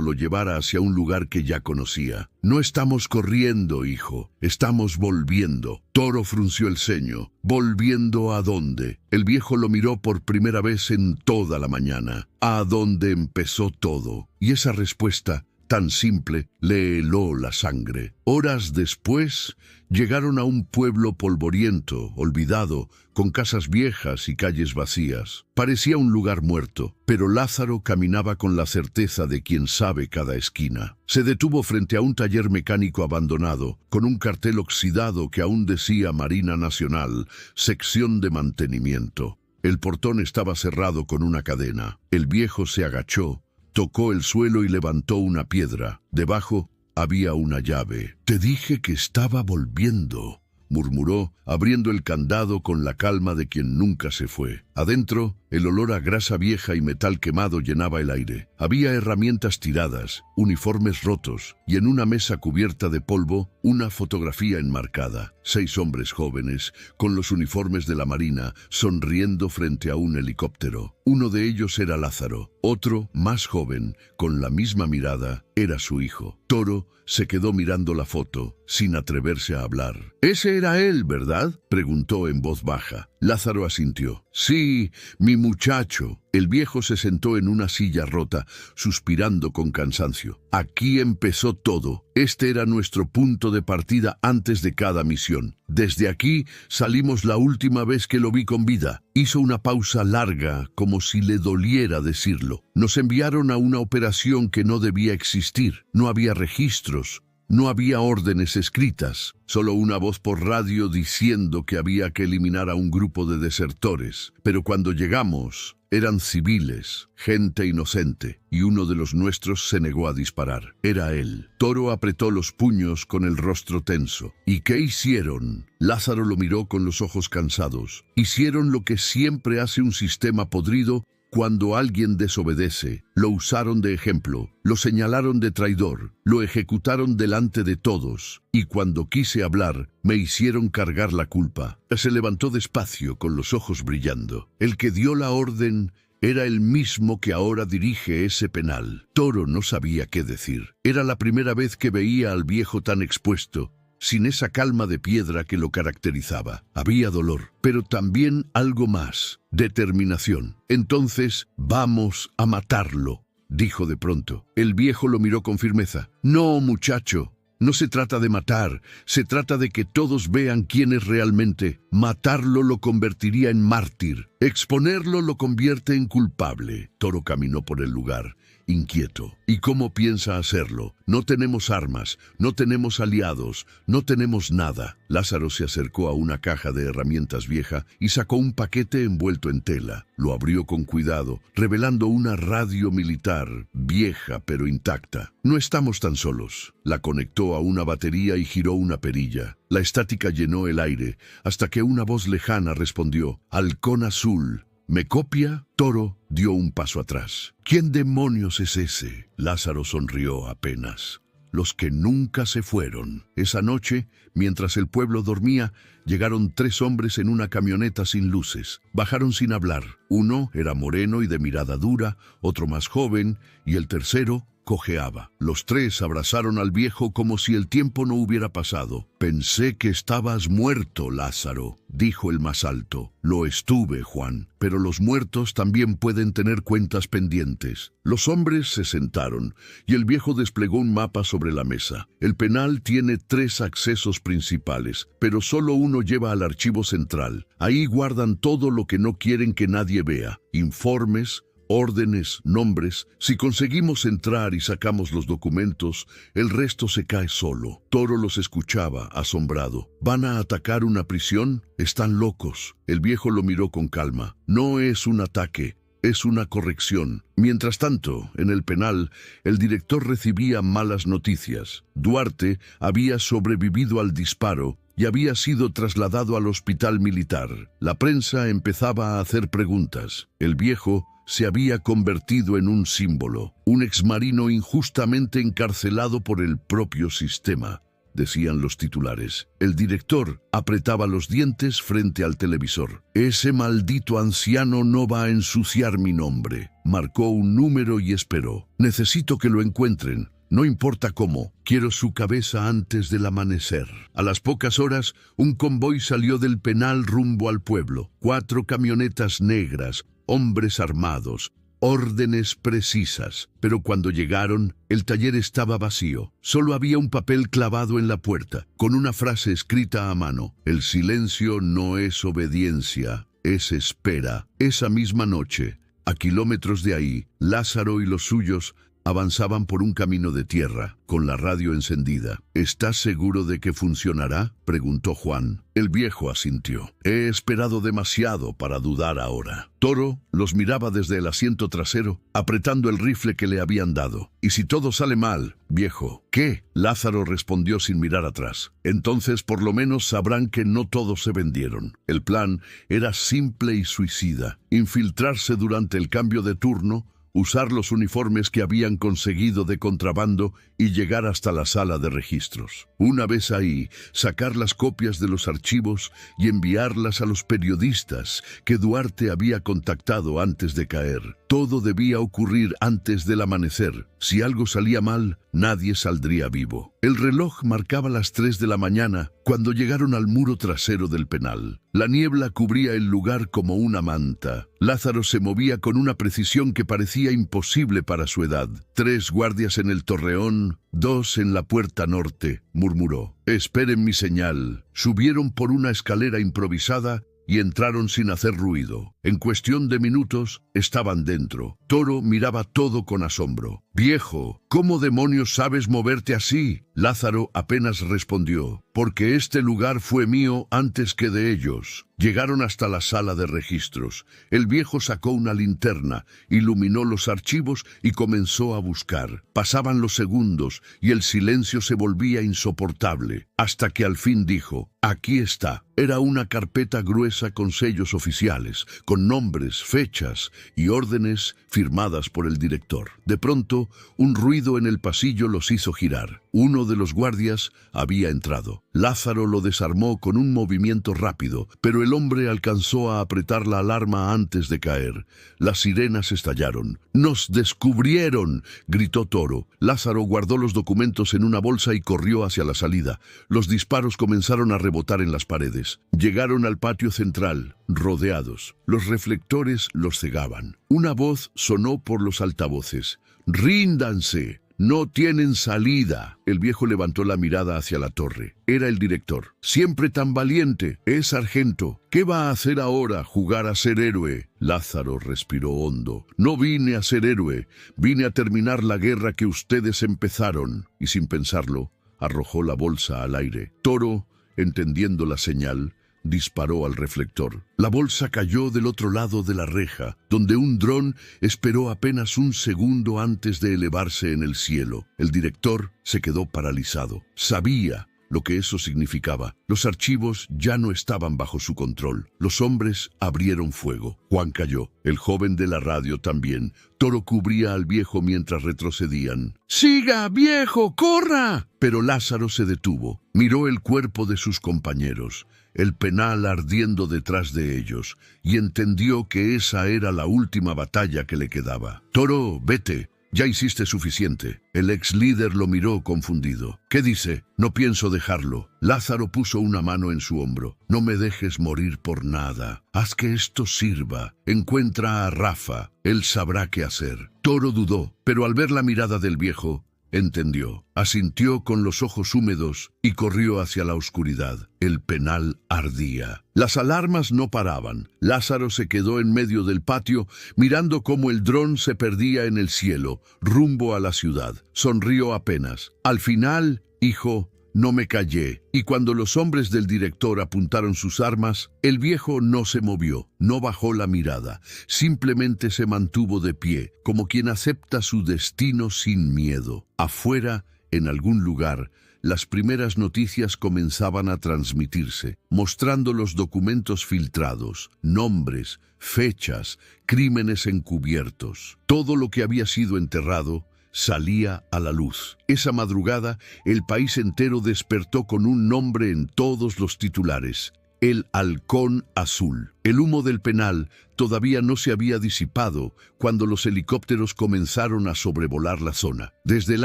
lo llevara hacia un lugar que ya conocía. «No estamos corriendo, hijo. Estamos volviendo». Toro frunció el ceño. «¿Volviendo a dónde?» El viejo lo miró por primera vez en toda la mañana. «A dónde empezó todo». Y esa respuesta tan simple, le heló la sangre. Horas después, llegaron a un pueblo polvoriento, olvidado, con casas viejas y calles vacías. Parecía un lugar muerto, pero Lázaro caminaba con la certeza de quien sabe cada esquina. Se detuvo frente a un taller mecánico abandonado, con un cartel oxidado que aún decía Marina Nacional, sección de mantenimiento. El portón estaba cerrado con una cadena. El viejo se agachó, tocó el suelo y levantó una piedra. Debajo había una llave. «Te dije que estaba volviendo», murmuró, abriendo el candado con la calma de quien nunca se fue. Adentro, el olor a grasa vieja y metal quemado llenaba el aire. Había herramientas tiradas, uniformes rotos, y en una mesa cubierta de polvo, una fotografía enmarcada. 6 hombres jóvenes, con los uniformes de la Marina, sonriendo frente a un helicóptero. Uno de ellos era Lázaro. Otro, más joven, con la misma mirada, era su hijo. Toro se quedó mirando la foto, sin atreverse a hablar. «Ese era él, ¿verdad?», preguntó en voz baja. Lázaro asintió. «Sí, mi muchacho». El viejo se sentó en una silla rota, suspirando con cansancio. Aquí empezó todo. Este era nuestro punto de partida antes de cada misión. Desde aquí salimos la última vez que lo vi con vida. Hizo una pausa larga, como si le doliera decirlo. Nos enviaron a una operación que no debía existir. No había registros. No había órdenes escritas, solo una voz por radio diciendo que había que eliminar a un grupo de desertores. Pero cuando llegamos, eran civiles, gente inocente, y uno de los nuestros se negó a disparar. Era él. Toro apretó los puños con el rostro tenso. ¿Y qué hicieron? Lázaro lo miró con los ojos cansados. Hicieron lo que siempre hace un sistema podrido. Cuando alguien desobedece, lo usaron de ejemplo, lo señalaron de traidor, lo ejecutaron delante de todos, y cuando quise hablar, me hicieron cargar la culpa. Se levantó despacio, con los ojos brillando. El que dio la orden era el mismo que ahora dirige ese penal. Toro no sabía qué decir. Era la primera vez que veía al viejo tan expuesto, sin esa calma de piedra que lo caracterizaba. Había dolor, pero también algo más, determinación. «Entonces, vamos a matarlo», dijo de pronto. El viejo lo miró con firmeza. «No, muchacho, no se trata de matar, se trata de que todos vean quién es realmente. Matarlo lo convertiría en mártir, exponerlo lo convierte en culpable». Toro caminó por el lugar, inquieto. ¿Y cómo piensa hacerlo? No tenemos armas, no tenemos aliados, no tenemos nada. Lázaro se acercó a una caja de herramientas vieja y sacó un paquete envuelto en tela. Lo abrió con cuidado, revelando una radio militar, vieja pero intacta. «No estamos tan solos». La conectó a una batería y giró una perilla. La estática llenó el aire, hasta que una voz lejana respondió: «Halcón azul». ¿Me copia?» Toro dio un paso atrás. «¿Quién demonios es ese?» Lázaro sonrió apenas. «Los que nunca se fueron». Esa noche, mientras el pueblo dormía, llegaron 3 hombres en una camioneta sin luces. Bajaron sin hablar. Uno era moreno y de mirada dura, otro más joven, y el tercero cojeaba. Los 3 abrazaron al viejo como si el tiempo no hubiera pasado. «Pensé que estabas muerto, Lázaro», dijo el más alto. «Lo estuve, Juan, pero los muertos también pueden tener cuentas pendientes». Los hombres se sentaron, y el viejo desplegó un mapa sobre la mesa. El penal tiene 3 accesos principales, pero solo uno lleva al archivo central. Ahí guardan todo lo que no quieren que nadie vea: informes, órdenes, nombres. Si conseguimos entrar y sacamos los documentos, el resto se cae solo. Toro los escuchaba, asombrado. ¿Van a atacar una prisión? Están locos. El viejo lo miró con calma. No es un ataque, es una corrección. Mientras tanto, en el penal, el director recibía malas noticias. Duarte había sobrevivido al disparo y había sido trasladado al hospital militar. La prensa empezaba a hacer preguntas. El viejo se había convertido en un símbolo, un exmarino injustamente encarcelado por el propio sistema, decían los titulares. El director apretaba los dientes frente al televisor. «Ese maldito anciano no va a ensuciar mi nombre». Marcó un número y esperó. «Necesito que lo encuentren. No importa cómo, quiero su cabeza antes del amanecer». A las pocas horas, un convoy salió del penal rumbo al pueblo. 4 camionetas negras, hombres armados, órdenes precisas. Pero cuando llegaron, el taller estaba vacío. Solo había un papel clavado en la puerta, con una frase escrita a mano: el silencio no es obediencia, es espera. Esa misma noche, a kilómetros de ahí, Lázaro y los suyos avanzaban por un camino de tierra, con la radio encendida. ¿Estás seguro de que funcionará?, preguntó Juan. El viejo asintió. He esperado demasiado para dudar ahora. Toro los miraba desde el asiento trasero, apretando el rifle que le habían dado. ¿Y si todo sale mal, viejo? ¿Qué? Lázaro respondió sin mirar atrás. Entonces por lo menos sabrán que no todos se vendieron. El plan era simple y suicida: infiltrarse durante el cambio de turno, usar los uniformes que habían conseguido de contrabando y llegar hasta la sala de registros. Una vez ahí, sacar las copias de los archivos y enviarlas a los periodistas que Duarte había contactado antes de caer. Todo debía ocurrir antes del amanecer. Si algo salía mal, nadie saldría vivo. El reloj marcaba las 3 de la mañana cuando llegaron al muro trasero del penal. La niebla cubría el lugar como una manta. Lázaro se movía con una precisión que parecía imposible para su edad. 3 guardias en el torreón, 2 en la puerta norte, murmuró. Esperen mi señal. Subieron por una escalera improvisada y entraron sin hacer ruido. En cuestión de minutos, estaban dentro. Toro miraba todo con asombro. «Viejo, ¿cómo demonios sabes moverte así?». Lázaro apenas respondió. «Porque este lugar fue mío antes que de ellos». Llegaron hasta la sala de registros. El viejo sacó una linterna, iluminó los archivos y comenzó a buscar. Pasaban los segundos y el silencio se volvía insoportable, hasta que al fin dijo: «Aquí está». Era una carpeta gruesa con sellos oficiales, con nombres, fechas y órdenes firmadas por el director. De pronto, un ruido en el pasillo los hizo girar. Uno de los guardias había entrado. Lázaro lo desarmó con un movimiento rápido, pero el hombre alcanzó a apretar la alarma antes de caer. Las sirenas estallaron. «¡Nos descubrieron!», gritó Toro. Lázaro guardó los documentos en una bolsa y corrió hacia la salida. Los disparos comenzaron a rebotar en las paredes. Llegaron al patio central, rodeados. Los reflectores los cegaban. Una voz sonó por los altavoces: «¡Ríndanse! ¡No tienen salida!». El viejo levantó la mirada hacia la torre. Era el director. «Siempre tan valiente, es sargento. ¿Qué va a hacer ahora? ¿Jugar a ser héroe?». Lázaro respiró hondo. «No vine a ser héroe, vine a terminar la guerra que ustedes empezaron». Y sin pensarlo, arrojó la bolsa al aire. Toro, entendiendo la señal, disparó al reflector. La bolsa cayó del otro lado de la reja, donde un dron esperó apenas un segundo antes de elevarse en el cielo. El director se quedó paralizado. Sabía lo que eso significaba. Los archivos ya no estaban bajo su control. Los hombres abrieron fuego. Juan cayó. El joven de la radio también. Toro cubría al viejo mientras retrocedían. «¡Siga, viejo! ¡Corra!». Pero Lázaro se detuvo. Miró el cuerpo de sus compañeros, el penal ardiendo detrás de ellos, y entendió que esa era la última batalla que le quedaba. «Toro, vete. Ya hiciste suficiente». El ex líder lo miró confundido. «¿Qué dice?». «No pienso dejarlo». Lázaro puso una mano en su hombro. «No me dejes morir por nada. Haz que esto sirva. Encuentra a Rafa. Él sabrá qué hacer». Toro dudó, pero al ver la mirada del viejo, entendió. Asintió con los ojos húmedos y corrió hacia la oscuridad. El penal ardía. Las alarmas no paraban. Lázaro se quedó en medio del patio, mirando cómo el dron se perdía en el cielo, rumbo a la ciudad. Sonrió apenas. «Al final, hijo, no me callé». Y cuando los hombres del director apuntaron sus armas, el viejo no se movió, no bajó la mirada. Simplemente se mantuvo de pie, como quien acepta su destino sin miedo. Afuera, en algún lugar, las primeras noticias comenzaban a transmitirse, mostrando los documentos filtrados, nombres, fechas, crímenes encubiertos. Todo lo que había sido enterrado salía a la luz. Esa madrugada, el país entero despertó con un nombre en todos los titulares: el Halcón Azul. El humo del penal todavía no se había disipado cuando los helicópteros comenzaron a sobrevolar la zona. Desde el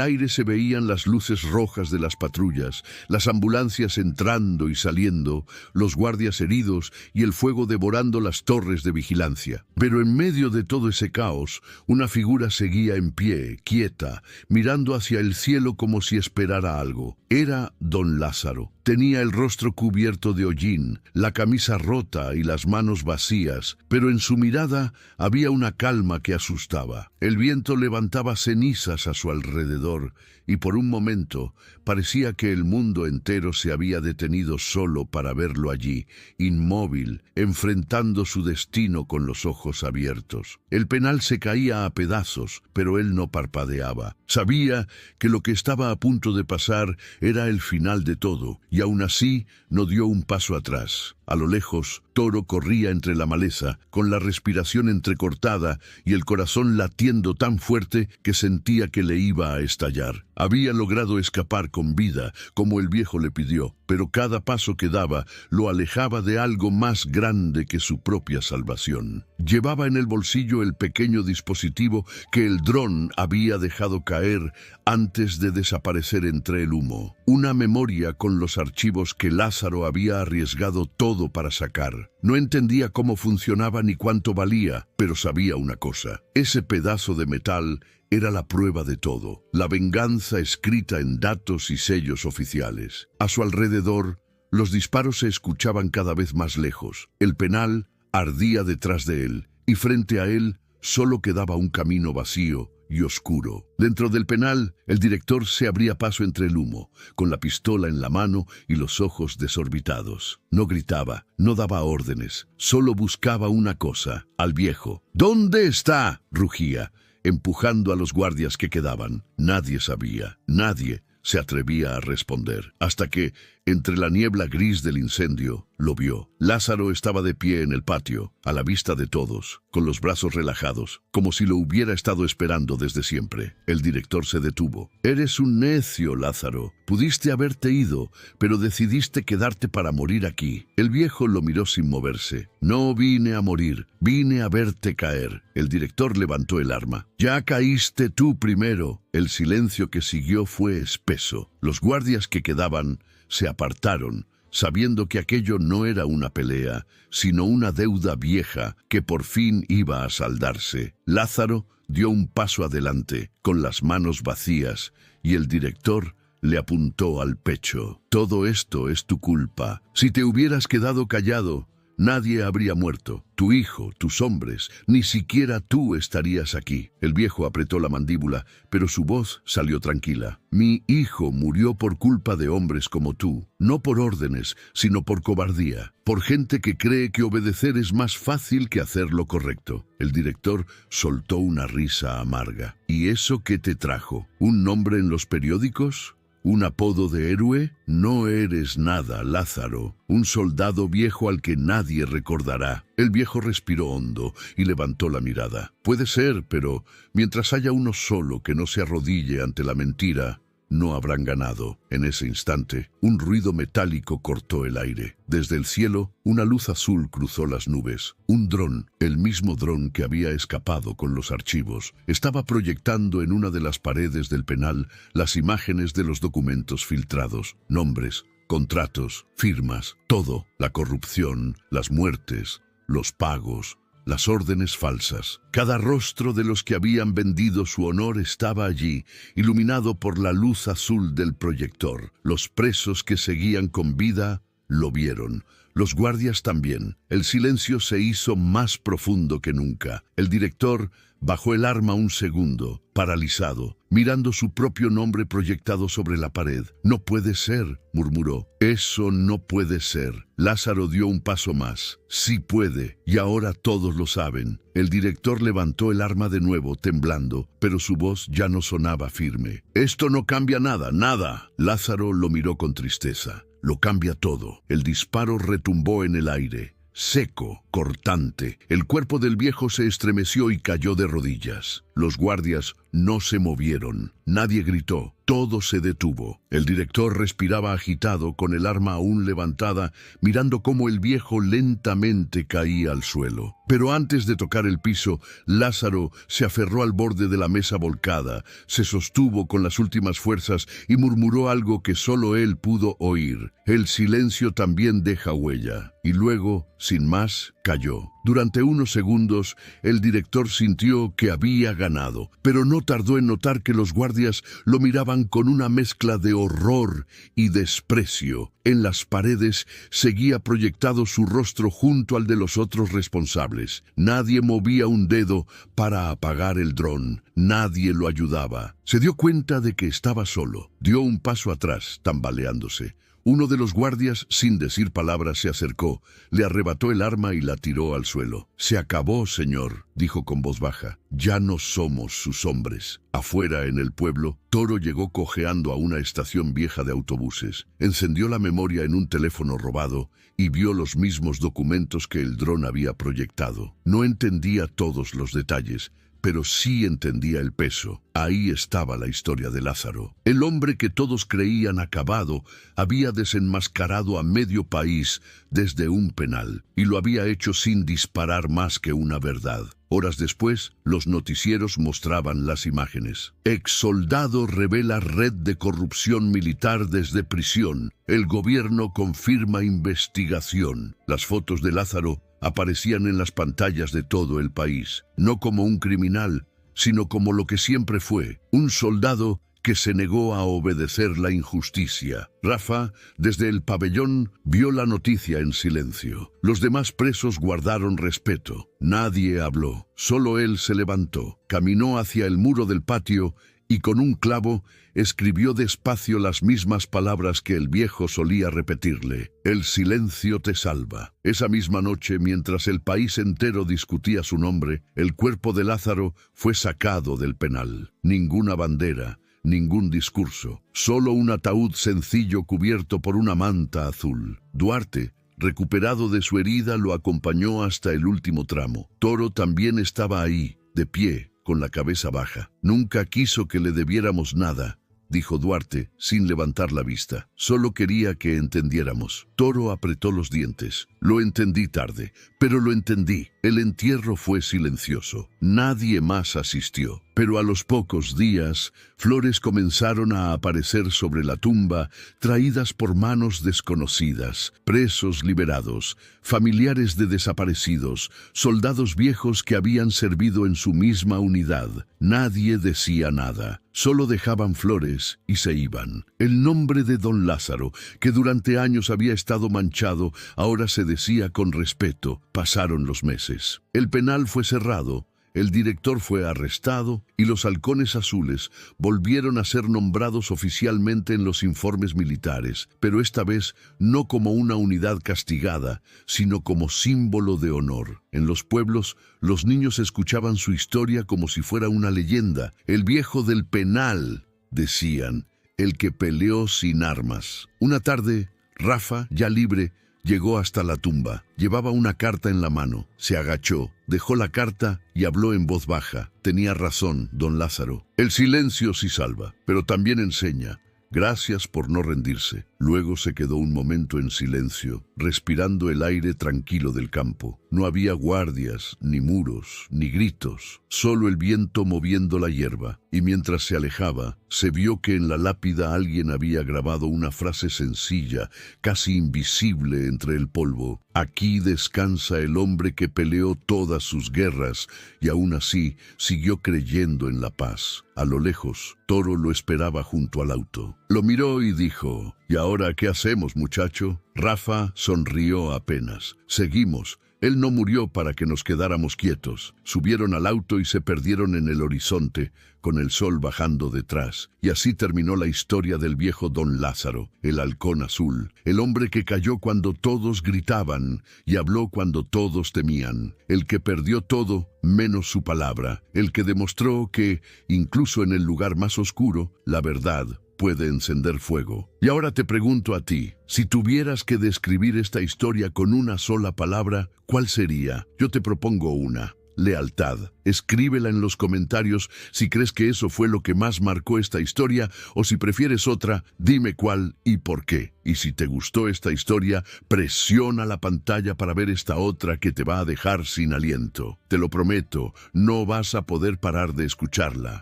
aire se veían las luces rojas de las patrullas, las ambulancias entrando y saliendo, los guardias heridos y el fuego devorando las torres de vigilancia. Pero en medio de todo ese caos, una figura seguía en pie, quieta, mirando hacia el cielo como si esperara algo. Era don Lázaro. Tenía el rostro cubierto de hollín, la camisa rota y las manos vacías, pero en su mirada había una calma que asustaba. El viento levantaba cenizas a su alrededor y por un momento parecía que el mundo entero se había detenido solo para verlo allí, inmóvil, enfrentando su destino con los ojos abiertos. El penal se caía a pedazos, pero él no parpadeaba. Sabía que lo que estaba a punto de pasar era el final de todo, y aún así no dio un paso atrás. A lo lejos, Toro corría entre la maleza, con la respiración entrecortada y el corazón latiendo tan fuerte que sentía que le iba a estallar. Había logrado escapar con vida, como el viejo le pidió, pero cada paso que daba lo alejaba de algo más grande que su propia salvación. Llevaba en el bolsillo el pequeño dispositivo que el dron había dejado caer antes de desaparecer entre el humo. Una memoria con los archivos que Lázaro había arriesgado todo para sacar. No entendía cómo funcionaba ni cuánto valía, pero sabía una cosa: ese pedazo de metal era la prueba de todo, la venganza escrita en datos y sellos oficiales. A su alrededor, los disparos se escuchaban cada vez más lejos. El penal ardía detrás de él, y frente a él solo quedaba un camino vacío y oscuro. Dentro del penal, el director se abría paso entre el humo, con la pistola en la mano y los ojos desorbitados. No gritaba, no daba órdenes, solo buscaba una cosa: al viejo. ¿Dónde está?, rugía, empujando a los guardias que quedaban. Nadie sabía, nadie se atrevía a responder, hasta que, entre la niebla gris del incendio, lo vio. Lázaro estaba de pie en el patio, a la vista de todos, con los brazos relajados, como si lo hubiera estado esperando desde siempre. El director se detuvo. «Eres un necio, Lázaro. Pudiste haberte ido, pero decidiste quedarte para morir aquí». El viejo lo miró sin moverse. «No vine a morir, vine a verte caer». El director levantó el arma. «Ya caíste tú primero». El silencio que siguió fue espeso. Los guardias que quedaban se apartaron, sabiendo que aquello no era una pelea, sino una deuda vieja que por fin iba a saldarse. Lázaro dio un paso adelante, con las manos vacías, y el director le apuntó al pecho. «Todo esto es tu culpa. Si te hubieras quedado callado, nadie habría muerto. Tu hijo, tus hombres, ni siquiera tú estarías aquí». El viejo apretó la mandíbula, pero su voz salió tranquila. «Mi hijo murió por culpa de hombres como tú, no por órdenes, sino por cobardía, por gente que cree que obedecer es más fácil que hacer lo correcto». El director soltó una risa amarga. «¿Y eso qué te trajo? ¿Un nombre en los periódicos? ¿Un apodo de héroe? No eres nada, Lázaro. Un soldado viejo al que nadie recordará». El viejo respiró hondo y levantó la mirada. «Puede ser, pero mientras haya uno solo que no se arrodille ante la mentira, no habrán ganado». En ese instante, un ruido metálico cortó el aire. Desde el cielo, una luz azul cruzó las nubes. Un dron, el mismo dron que había escapado con los archivos, estaba proyectando en una de las paredes del penal las imágenes de los documentos filtrados. Nombres, contratos, firmas, todo. La corrupción, las muertes, los pagos, las órdenes falsas. Cada rostro de los que habían vendido su honor estaba allí, iluminado por la luz azul del proyector. Los presos que seguían con vida lo vieron. Los guardias también. El silencio se hizo más profundo que nunca. El director bajó el arma un segundo, paralizado, mirando su propio nombre proyectado sobre la pared. «No puede ser», murmuró. «Eso no puede ser». Lázaro dio un paso más. «Sí puede, y ahora todos lo saben». El director levantó el arma de nuevo, temblando, pero su voz ya no sonaba firme. «Esto no cambia nada, nada». Lázaro lo miró con tristeza. «Lo cambia todo». El disparo retumbó en el aire, seco, cortante. El cuerpo del viejo se estremeció y cayó de rodillas. Los guardias no se movieron. Nadie gritó. Todo se detuvo. El director respiraba agitado, con el arma aún levantada, mirando cómo el viejo lentamente caía al suelo. Pero antes de tocar el piso, Lázaro se aferró al borde de la mesa volcada, se sostuvo con las últimas fuerzas y murmuró algo que solo él pudo oír. El silencio también deja huella. Y luego, sin más, cayó. Durante unos segundos, el director sintió que había ganado, pero no tardó en notar que los guardias lo miraban con una mezcla de horror y desprecio. En las paredes seguía proyectado su rostro junto al de los otros responsables. Nadie movía un dedo para apagar el dron. Nadie lo ayudaba. Se dio cuenta de que estaba solo. Dio un paso atrás, tambaleándose. Uno de los guardias, sin decir palabras, se acercó, le arrebató el arma y la tiró al suelo. «Se acabó, señor», dijo con voz baja. «Ya no somos sus hombres». Afuera, en el pueblo, Toro llegó cojeando a una estación vieja de autobuses. Encendió la memoria en un teléfono robado y vio los mismos documentos que el dron había proyectado. No entendía todos los detalles, pero sí entendía el peso. Ahí estaba la historia de Lázaro. El hombre que todos creían acabado había desenmascarado a medio país desde un penal, y lo había hecho sin disparar más que una verdad. Horas después, los noticieros mostraban las imágenes. Exsoldado revela red de corrupción militar desde prisión. El gobierno confirma investigación. Las fotos de Lázaro aparecían en las pantallas de todo el país, no como un criminal, sino como lo que siempre fue, un soldado que se negó a obedecer la injusticia. Rafa, desde el pabellón, vio la noticia en silencio. Los demás presos guardaron respeto. Nadie habló. Solo él se levantó, caminó hacia el muro del patio y con un clavo escribió despacio las mismas palabras que el viejo solía repetirle: «El silencio te salva». Esa misma noche, mientras el país entero discutía su nombre, el cuerpo de Lázaro fue sacado del penal. Ninguna bandera, ningún discurso, solo un ataúd sencillo cubierto por una manta azul. Duarte, recuperado de su herida, lo acompañó hasta el último tramo. Toro también estaba ahí, de pie, con la cabeza baja. «Nunca quiso que le debiéramos nada», dijo Duarte, sin levantar la vista. «Solo quería que entendiéramos». Toro apretó los dientes. «Lo entendí tarde, pero lo entendí». El entierro fue silencioso. Nadie más asistió. Pero a los pocos días, flores comenzaron a aparecer sobre la tumba, traídas por manos desconocidas, presos liberados, familiares de desaparecidos, soldados viejos que habían servido en su misma unidad. Nadie decía nada, solo dejaban flores y se iban. El nombre de don Lázaro, que durante años había estado manchado, ahora se decía con respeto. Pasaron los meses. El penal fue cerrado. El director fue arrestado y los halcones azules volvieron a ser nombrados oficialmente en los informes militares, pero esta vez no como una unidad castigada, sino como símbolo de honor. En los pueblos, los niños escuchaban su historia como si fuera una leyenda. «El viejo del penal», decían, «el que peleó sin armas». Una tarde, Rafa, ya libre, llegó hasta la tumba. Llevaba una carta en la mano. Se agachó, dejó la carta y habló en voz baja. Tenía razón, don Lázaro. El silencio sí salva, pero también enseña. Gracias por no rendirse. Luego se quedó un momento en silencio, respirando el aire tranquilo del campo. No había guardias, ni muros, ni gritos, solo el viento moviendo la hierba. Y mientras se alejaba, se vio que en la lápida alguien había grabado una frase sencilla, casi invisible entre el polvo. «Aquí descansa el hombre que peleó todas sus guerras y aún así siguió creyendo en la paz». A lo lejos, Toro lo esperaba junto al auto. Lo miró y dijo: «¿Y ahora qué hacemos, muchacho?». Rafa sonrió apenas. «Seguimos». Él no murió para que nos quedáramos quietos. Subieron al auto y se perdieron en el horizonte, con el sol bajando detrás. Y así terminó la historia del viejo don Lázaro, el halcón azul, el hombre que cayó cuando todos gritaban y habló cuando todos temían, el que perdió todo menos su palabra, el que demostró que, incluso en el lugar más oscuro, la verdad puede encender fuego. Y ahora te pregunto a ti, si tuvieras que describir esta historia con una sola palabra, ¿cuál sería? Yo te propongo una: lealtad. Escríbela en los comentarios si crees que eso fue lo que más marcó esta historia, o si prefieres otra, dime cuál y por qué. Y si te gustó esta historia, presiona la pantalla para ver esta otra que te va a dejar sin aliento. Te lo prometo, no vas a poder parar de escucharla.